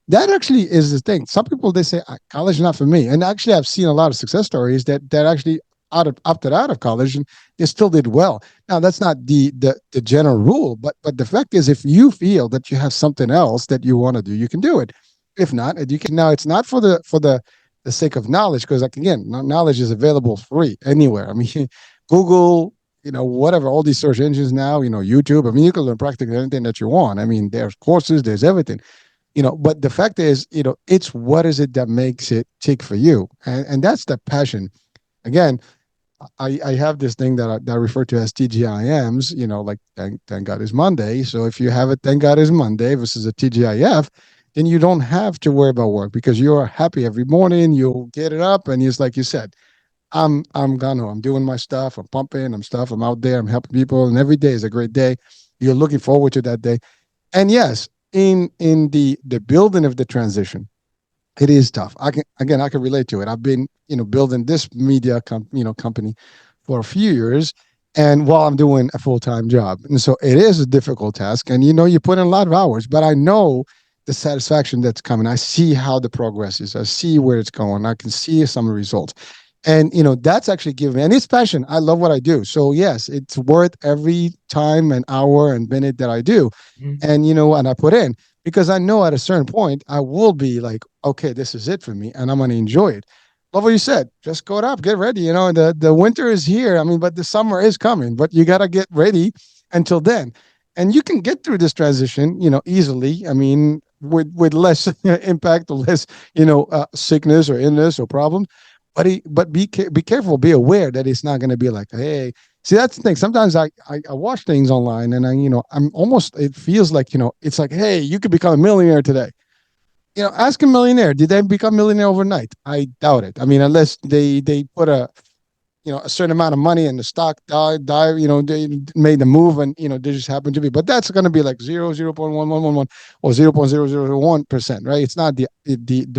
[SPEAKER 1] That actually is the thing. Some people they say college is not for me, and actually I've seen a lot of success stories that actually opted out of college and they still did well. Now that's not the general rule, but the fact is, if you feel that you have something else that you want to do, you can do it. If not, you can. Now it's not for the sake of knowledge, because like again, knowledge is available free anywhere. I mean, Google, whatever, all these search engines now, YouTube. I mean, you can learn practically anything that you want. I mean, there's courses, there's everything. But the fact is, it's what is it that makes it tick for you, and that's the passion. Again, I have this thing that I refer to as TGIMs, like thank God is Monday. So if you have it, thank God is Monday versus a TGIF, then you don't have to worry about work because you're happy every morning. You'll get it up, and it's like you said, I'm gone. I'm doing my stuff. I'm pumping. I'm out there. I'm helping people, and every day is a great day. You're looking forward to that day. And yes, in the building of the transition, it is tough. I can relate to it. I've been building this media company for a few years, and while I'm doing a full time job, and so it is a difficult task. And you put in a lot of hours, but I know the satisfaction that's coming. I see how the progress is. I see where it's going. I can see some results, and that's actually giving me. And it's passion. I love what I do. So yes, it's worth every time and hour and minute that I do, and I put in, because I know at a certain point I will be like, okay, this is it for me, and I'm going to enjoy it. Love what you said. Just go up, get ready. The winter is here. I mean, but the summer is coming. But you got to get ready until then, and you can get through this transition, easily. I mean, with less impact or less, sickness or illness or problem. But be careful. Be aware that it's not going to be like, hey. See, that's the thing. Sometimes I watch things online and I'm almost, it feels like, it's like, hey, you could become a millionaire today. ask a millionaire. Did they become millionaire overnight? I doubt it. I mean, unless they put a certain amount of money and the stock died, they made the move and, they just happened to be, but that's going to be like 0.1111 or 0.0001%, right? It's not the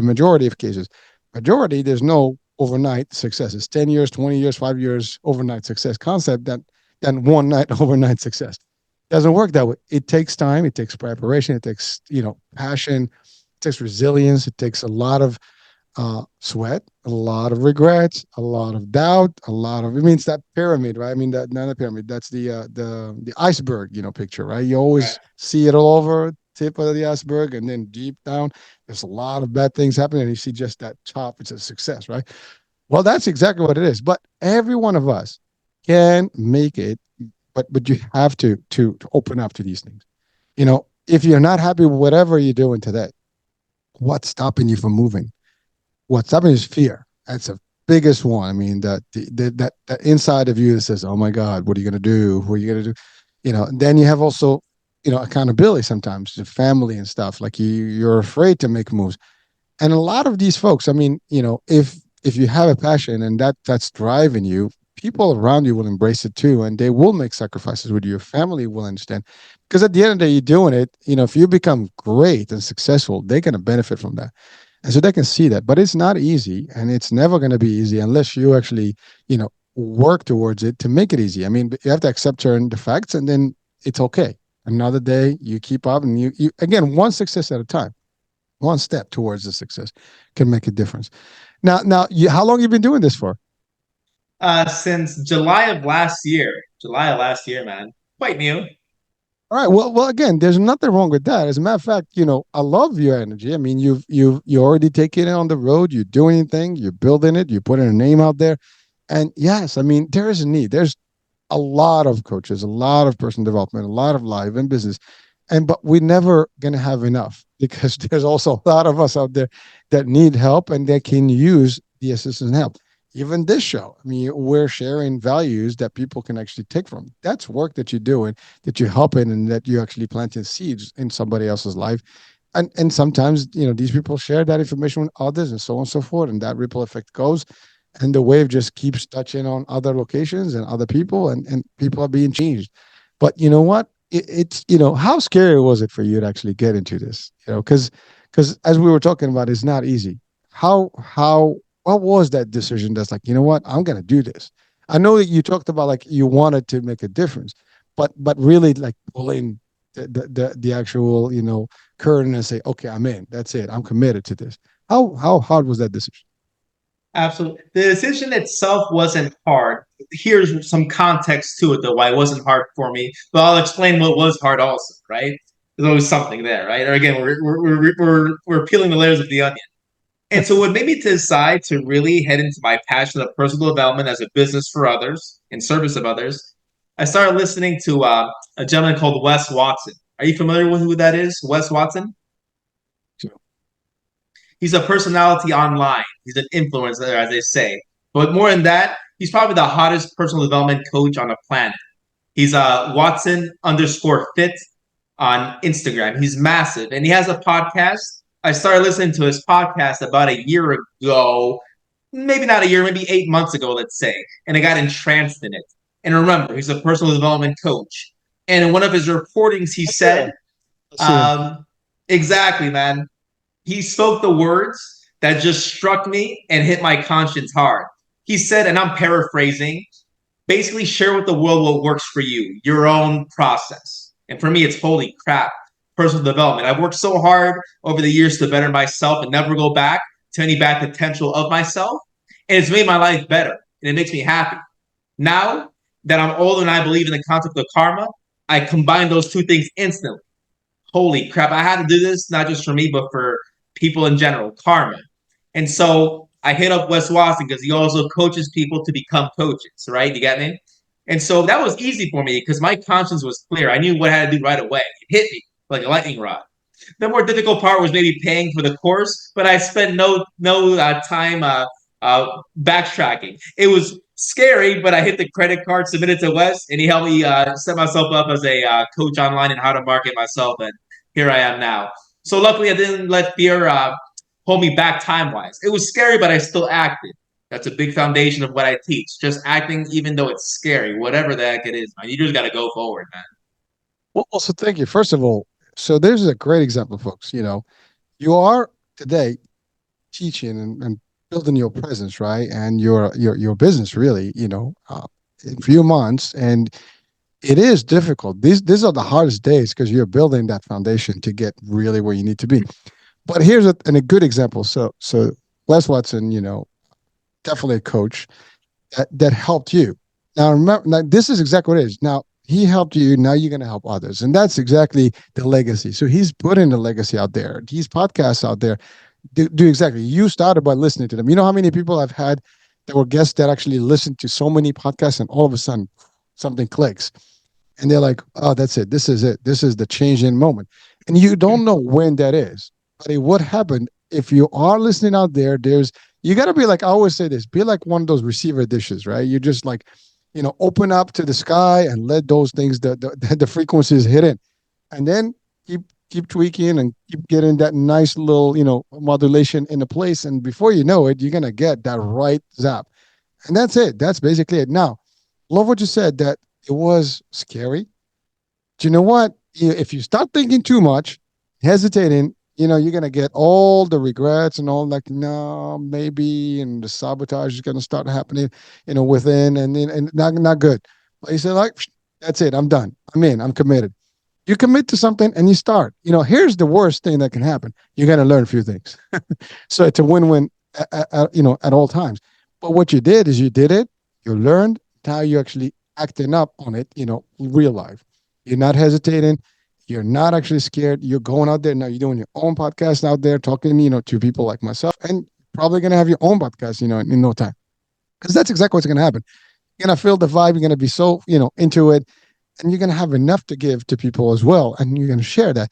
[SPEAKER 1] majority of cases. Majority, there's no overnight success. It's 10 years, 20 years, 5 years overnight success concept than one night overnight success. Doesn't work that way. It takes time. It takes preparation. It takes, passion. It takes resilience. It takes a lot of sweat, a lot of regrets, a lot of doubt, a lot of. It means that pyramid, right? I mean, that not a pyramid. That's the iceberg, picture, right? You
[SPEAKER 2] Right.
[SPEAKER 1] always see it all over tip of the iceberg, and then deep down, there's a lot of bad things happening, and you see just that top. It's a success, right? Well, that's exactly what it is. But every one of us can make it, but you have to open up to these things. If you're not happy with whatever you're doing today, what's stopping you from moving? What's happening is fear. That's the biggest one. I mean, that inside of you that says, "Oh my God, what are you going to do? What are you going to do?" And then you have also, accountability sometimes to family and stuff. Like you're afraid to make moves. And a lot of these folks, I mean, if you have a passion and that's driving you, people around you will embrace it too, and they will make sacrifices with you. Your family will understand, because at the end of the day, you're doing it. If you become great and successful, they're going to benefit from that. And so they can see that, but it's not easy, and it's never going to be easy unless you actually, work towards it to make it easy. I mean, you have to accept certain the facts, and then it's okay. Another day, you keep up, and you again, one success at a time, one step towards the success can make a difference. Now, how long have you been doing this for?
[SPEAKER 2] Since July of last year, man, quite new.
[SPEAKER 1] All right. Well, again, there's nothing wrong with that. As a matter of fact, I love your energy. I mean, you already taken it on the road. You're doing anything. You're building it. You're putting a name out there. And yes, I mean, there is a need. There's a lot of coaches, a lot of personal development, a lot of life and business, but we're never gonna have enough because there's also a lot of us out there that need help and that can use the assistance and help. Even this show, I mean, we're sharing values that people can actually take from. That's work that you're doing, that you're helping, and that you're actually planting seeds in somebody else's life. And sometimes, these people share that information with others and so on and so forth, and that ripple effect goes, and the wave just keeps touching on other locations and other people, and people are being changed. But you know what, it's how scary was it for you to actually get into this, because as we were talking about, it's not easy. How what was that decision that's like, what, I'm going to do this? I know that you talked about like you wanted to make a difference, but really like pulling the actual curtain and say, okay, I'm in, that's it, I'm committed to this. How hard was that decision?
[SPEAKER 2] Absolutely. The decision itself wasn't hard. Here's some context to it, though, why it wasn't hard for me. But I'll explain what was hard also, right? There's always something there, right? Or again, we're peeling the layers of the onion. And so, what made me decide to really head into my passion of personal development as a business for others, in service of others, I started listening to a gentleman called Wes Watson. Are you familiar with who that is? Wes Watson? He's a personality online. He's an influencer, as they say. But more than that, he's probably the hottest personal development coach on the planet. He's Watson underscore fit on Instagram. He's massive, and he has a podcast. I started listening to his podcast about a year ago, maybe not a year, maybe 8 months ago, let's say, and I got entranced in it. And remember, he's a personal development coach. And in one of his reportings, he
[SPEAKER 1] Yeah,
[SPEAKER 2] said,
[SPEAKER 1] I see him.
[SPEAKER 2] um, exactly, man, he spoke the words that just struck me and hit my conscience hard. He said, and I'm paraphrasing, basically share with the world what works for you, your own process. And for me, it's holy crap, personal development. I've worked so hard over the years to better myself and never go back to any bad potential of myself. And it's made my life better and it makes me happy. Now that I'm older and I believe in the concept of karma, I combine those two things instantly. Holy crap, I had to do this not just for me, but for people in general, karma. And so I hit up Wes Watson because he also coaches people to become coaches, right? You get me? And so that was easy for me because my conscience was clear. I knew what I had to do right away. It hit me like a lightning rod. The more difficult part was maybe paying for the course, but I spent no time backtracking. It was scary, but I hit the credit card, submitted to Wes, and he helped me set myself up as a coach online and how to market myself. And here I am now. So luckily, I didn't let fear hold me back time wise. It was scary, but I still acted. That's a big foundation of what I teach. Just acting, even though it's scary, whatever the heck it is, man. You just got to go forward, man.
[SPEAKER 1] Well, also, thank you. First of all, so there's a great example, folks. You are today teaching and building your presence, right? And your business really, in a few months. And it is difficult. These are the hardest days because you're building that foundation to get really where you need to be. But here's a good example. So Wes Watson, definitely a coach that helped you. Now remember, now this is exactly what it is. Now he helped you. Now you're going to help others, and that's exactly the legacy. So he's putting the legacy out there. These podcasts out there do exactly. You started by listening to them. You know how many people I've had that were guests that actually listened to so many podcasts, and all of a sudden something clicks, and they're like, "Oh, that's it. This is it. This is the change in moment." And you don't know when that is, but it would happen if you are listening out there. You got to be like I always say this: be like one of those receiver dishes, right? You just like, open up to the sky and let those things the frequencies hit it, and then keep keep tweaking and keep getting that nice little modulation into place, and before you know it, you're gonna get that right zap, and that's it. That's basically it. Now, love what you said that it was scary. Do you know what? If you start thinking too much, hesitating, you're gonna get all the regrets and all like, no, maybe, and the sabotage is gonna start happening, within, and not good. But you say like, that's it. I'm done. I'm in. I'm committed. You commit to something and you start. Here's the worst thing that can happen. You're gonna learn a few things. So it's a win-win, at all times. But what you did is you did it. You learned. Now you're actually acting up on it. Real life. You're not hesitating. You're not actually scared. You're going out there now. You're doing your own podcast out there, talking, to people like myself, and probably gonna have your own podcast, in no time, because that's exactly what's gonna happen. You're gonna feel the vibe. You're gonna be so, into it, and you're gonna have enough to give to people as well, and you're gonna share that,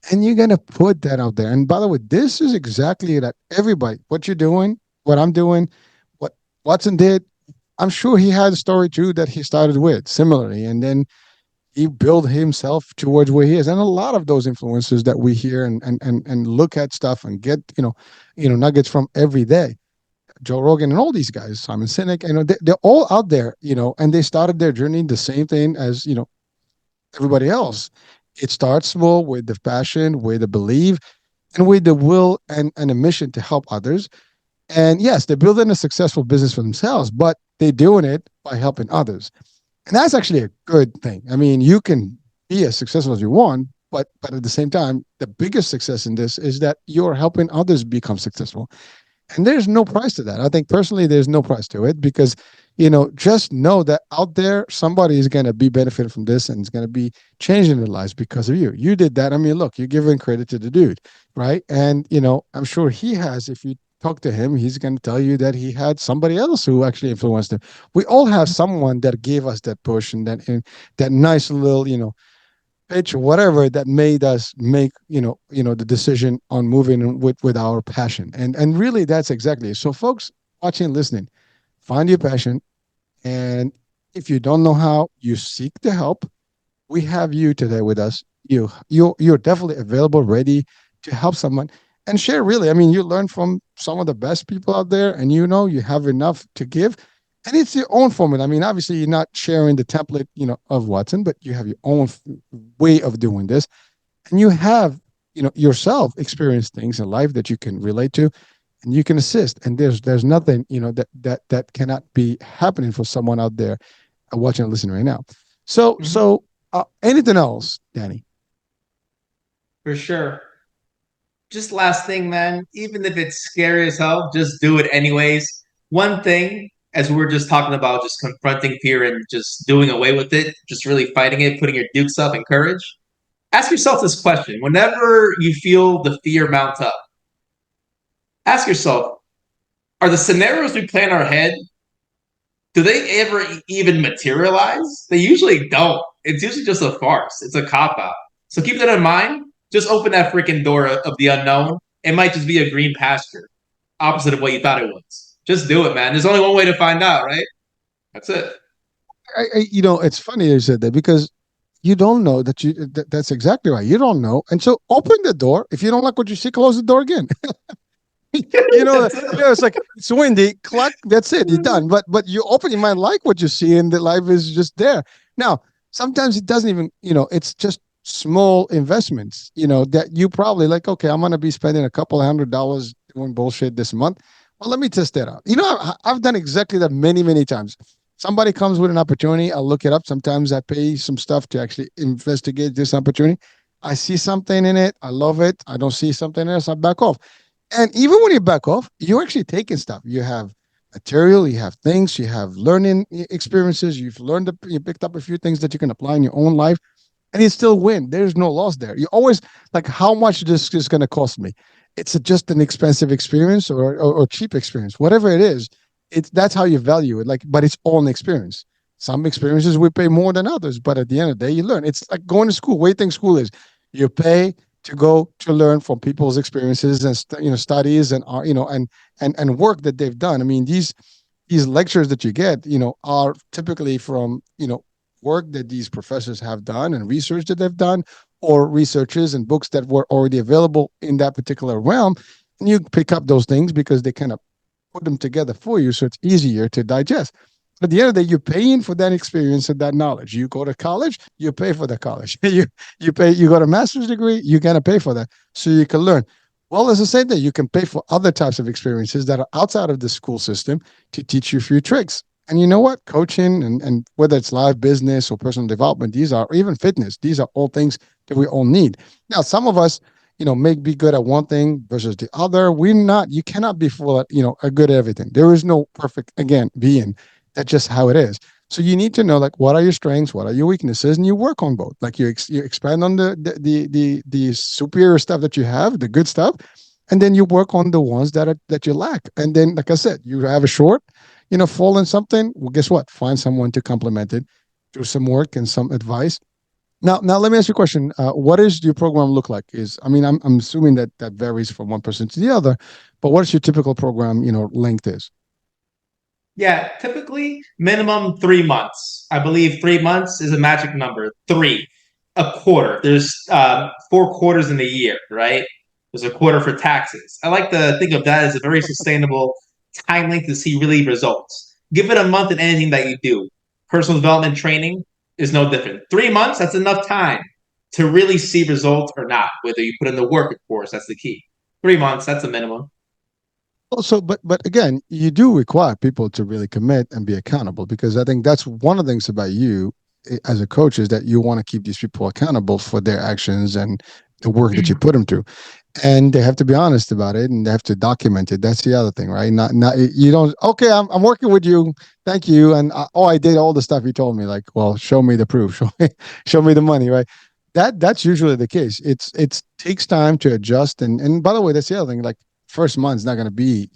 [SPEAKER 1] and you're gonna put that out there. And by the way, this is exactly that. Everybody, what you're doing, what I'm doing, what Watson did. I'm sure he had a story too that he started with similarly, and then he built himself towards where he is. And a lot of those influencers that we hear and look at stuff and get nuggets from every day, Joe Rogan and all these guys, Simon Sinek, they're all out there, and they started their journey the same thing as everybody else. It starts small with the passion, with the belief, and with the will and a mission to help others. And yes, they're building a successful business for themselves, but they're doing it by helping others. And that's actually a good thing. I mean, you can be as successful as you want, but at the same time, the biggest success in this is that you're helping others become successful. And there's no price to that. I think personally, there's no price to it because, just know that out there, somebody is going to be benefiting from this and is going to be changing their lives because of you. You did that. I mean, look, you're giving credit to the dude, right? And, I'm sure he has, if you talk to him, he's going to tell you that he had somebody else who actually influenced him. We all have someone that gave us that push and that nice little, pitch or whatever that made us make the decision on moving with our passion, and really that's exactly it. So folks watching and listening, find your passion, and if you don't know how, you seek the help. We have you today with us. You're definitely available, ready to help someone and share. Really, I mean, you learn from some of the best people out there, and you have enough to give, and it's your own format. I mean, obviously, you're not sharing the template, of Watson, but you have your own way of doing this, and you have, yourself experienced things in life that you can relate to, and you can assist. And there's nothing, that cannot be happening for someone out there watching and listening right now. So
[SPEAKER 2] Mm-hmm.
[SPEAKER 1] so anything else, Danny?
[SPEAKER 2] For sure. Just last thing, man. Even if it's scary as hell, just do it anyways. One thing, as we were just talking about, just confronting fear and just doing away with it, just really fighting it, putting your dukes up and courage. Ask yourself this question: whenever you feel the fear mount up, ask yourself: are the scenarios we plan in our head, do they ever even materialize? They usually don't. It's usually just a farce. It's a cop out. So keep that in mind. Just open that freaking door of the unknown. It might just be a green pasture, opposite of what you thought it was. Just do it, man. There's only one way to find out, right? That's it.
[SPEAKER 1] It's funny you said that because You don't know that's exactly right. You don't know. And so open the door. If you don't like what you see, close the door again.
[SPEAKER 2] That's it.
[SPEAKER 1] It's like it's windy, cluck, that's it, you're done. But you open, you might like what you see, and the life is just there. Now, sometimes it doesn't even, it's just small investments, that you probably like, okay, I'm gonna be spending a couple $100 doing bullshit this month. Well, let me test that out. I've done exactly that many, many times. Somebody comes with an opportunity, I'll look it up. Sometimes I pay some stuff to actually investigate this opportunity. I see something in it, I love it. I don't see something else, I back off. And even when you back off, you're actually taking stuff. You have material, you have things, you have learning experiences. You picked up a few things that you can apply in your own life, and you still win. There's no loss there. You always like, how much this is going to cost me? It's just an expensive experience or cheap experience, whatever it is. That's how you value it. Like, but it's all an experience. Some experiences we pay more than others, but at the end of the day, you learn. It's like going to school. What do you think school is? You pay to go to learn from people's experiences and studies and and work that they've done. I mean, these lectures that you get, are typically from work that these professors have done and research that they've done, or researches and books that were already available in that particular realm. And you pick up those things because they kind of put them together for you, so it's easier to digest. But at the end of the day, you're paying for that experience and that knowledge. You go to college, you pay for the college. You go to master's degree, you're gonna pay for that so you can learn. Well, it's the same thing. You can pay for other types of experiences that are outside of the school system to teach you a few tricks. And you know what? Coaching and whether it's live business or personal development, these are, or even fitness, these are all things that we all need. Now, some of us, may be good at one thing versus the other. You cannot be full at, good at everything. There is no perfect, again, being. That's just how it is. So you need to know, like, what are your strengths, what are your weaknesses, and you work on both. Like you expand on the superior stuff that you have, the good stuff, and then you work on the ones that you lack. And then, like I said, you have a short, fall in something. Well, guess what? Find someone to complement it, do some work and some advice. Now, let me ask you a question. What does your program look like? I'm assuming that varies from one person to the other, but what is your typical program, length is?
[SPEAKER 2] Yeah, typically minimum 3 months. I believe 3 months is a magic number. Three, a quarter. There's 4 quarters in a year, right? There's a quarter for taxes. I like to think of that as a very sustainable time length to see really results. Give it a month in anything that you do. Personal development training is no different. 3 months, that's enough time to really see results or not. Whether you put in the work, of course, that's the key. 3 months, that's a minimum.
[SPEAKER 1] Also, but again, you do require people to really commit and be accountable, because I think that's one of the things about you as a coach, is that you want to keep these people accountable for their actions and the work that you put them through, and they have to be honest about it and they have to document it. That's the other thing, right? Not you don't. Okay, I'm working with you. Thank you. And I did all the stuff you told me. Like, well, show me the proof. Show me the money, right? That's usually the case. It takes time to adjust. And by the way, that's the other thing. Like, first month's not going to be,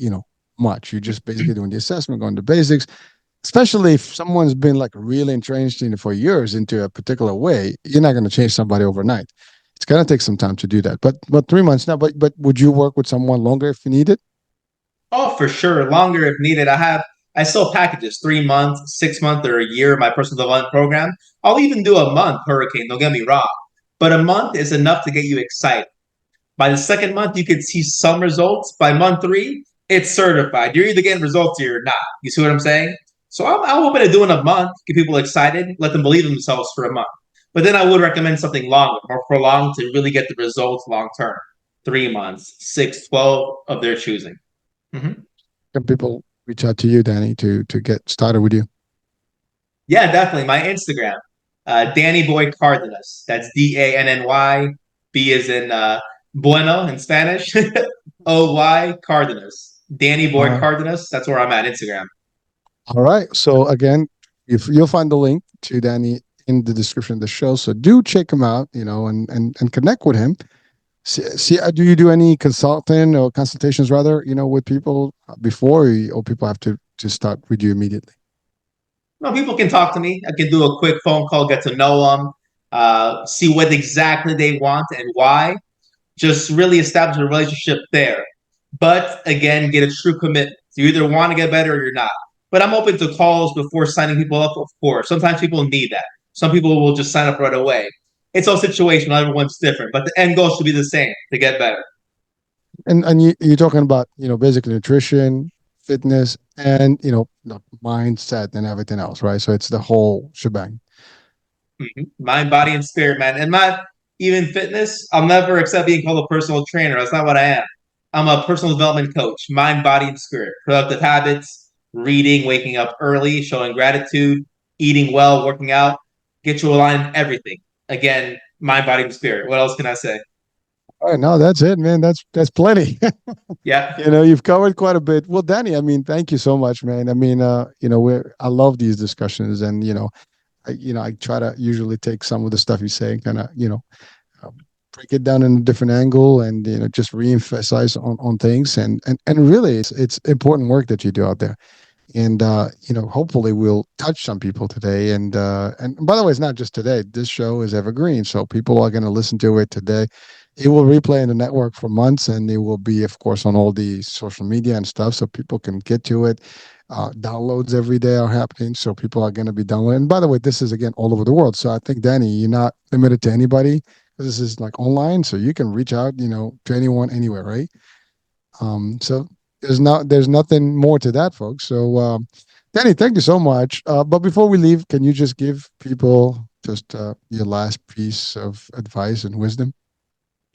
[SPEAKER 1] much. You're just basically doing the assessment, going to basics. Especially if someone's been like really entrenched in it for years into a particular way, you're not going to change somebody overnight. It's going to take some time to do that. But 3 months now. But would you work with someone longer if you need it?
[SPEAKER 2] Oh, for sure. Longer if needed. I sell packages, 3 months, 6 month, or a year. My personal development program. I'll even do a month hurricane. Don't get me wrong, but a month is enough to get you excited. By the second month, you can see some results. By month three, it's certified. You're either getting results or you're not. You see what I'm saying? So I'm open to doing a month, get people excited, let them believe in themselves for a month. But then I would recommend something longer, more prolonged to really get the results long term. 3 months, 6, 12 of their choosing. Mm-hmm.
[SPEAKER 1] Can people reach out to you, Danny, to get started with you?
[SPEAKER 2] Yeah, definitely. My Instagram, Danny Boy Cardenas. That's Danny. B is in Bueno in Spanish. Oy Cardenas. Danny Boy
[SPEAKER 1] Uh,
[SPEAKER 2] Cardenas. That's where I'm at Instagram.
[SPEAKER 1] all right. So again, if you'll find the link to Danny in the description of the show, so do check him out, and connect with him. Do you do any consulting or consultations rather, with people before, or people have to start with you immediately?
[SPEAKER 2] No, people can talk to me. I can do a quick phone call, get to know them, see what exactly they want and why. Just really establish a relationship there. But again, get a true commitment. You either want to get better or you're not. But I'm open to calls before signing people up, of course. Sometimes people need that. Some people will just sign up right away. It's all situational. Everyone's different, but the end goal should be the same to get better.
[SPEAKER 1] And you're talking about, basically nutrition, fitness, and the mindset and everything else, right? So it's the whole shebang.
[SPEAKER 2] Mind, body, and spirit, man. And not even fitness. I'll never accept being called a personal trainer. That's not what I am. I'm a personal development coach, mind, body, and spirit. Productive habits, reading, waking up early, showing gratitude, eating well, working out, get you aligned in everything. Again, mind, body, and spirit. What else can I say?
[SPEAKER 1] All right, no, that's it, man. That's plenty.
[SPEAKER 2] Yeah.
[SPEAKER 1] You've covered quite a bit. Well, Danny, I mean, thank you so much, man. I mean, I love these discussions, and I try to usually take some of the stuff you say and kind of, um, break it down in a different angle, and just reemphasize on things, and really, it's important work that you do out there. And hopefully we'll touch some people today. And by the way, it's not just today. This show is evergreen, so people are going to listen to it today. It will replay in the network for months, and it will be, of course, on all the social media and stuff, so people can get to it. Downloads every day are happening, so people are going to be downloading. And by the way, this is again all over the world, so I think, Danny, you're not limited to anybody. This is like online, so you can reach out, to anyone anywhere, right? So there's nothing more to that, folks. So, Danny, thank you so much. But before we leave, can you just give people just your last piece of advice and wisdom?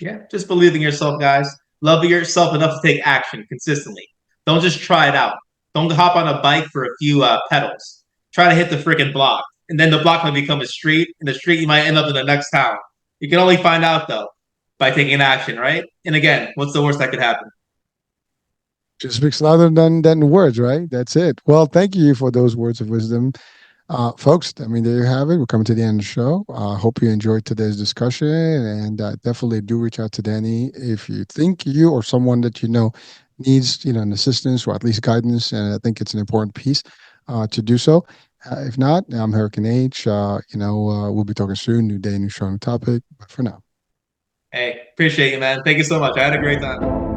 [SPEAKER 2] Yeah. Just believe in yourself, guys. Love yourself enough to take action consistently. Don't just try it out. Don't hop on a bike for a few pedals. Try to hit the freaking block. And then the block might become a street. And the street, you might end up in the next town. You can only find out, though, by taking action, right? And again, what's the worst that could happen?
[SPEAKER 1] Just speaks louder than words, right? That's it. Well, thank you for those words of wisdom. Folks, I mean, there you have it. We're coming to the end of the show. I hope you enjoyed today's discussion, and definitely do reach out to Danny if you think you or someone that you know needs, an assistance or at least guidance. And I think it's an important piece to do so. If not, I'm Hurricane H. We'll be talking soon. New day, new show, new topic. But for now.
[SPEAKER 2] Hey, appreciate you, man. Thank you so much. I had a great time.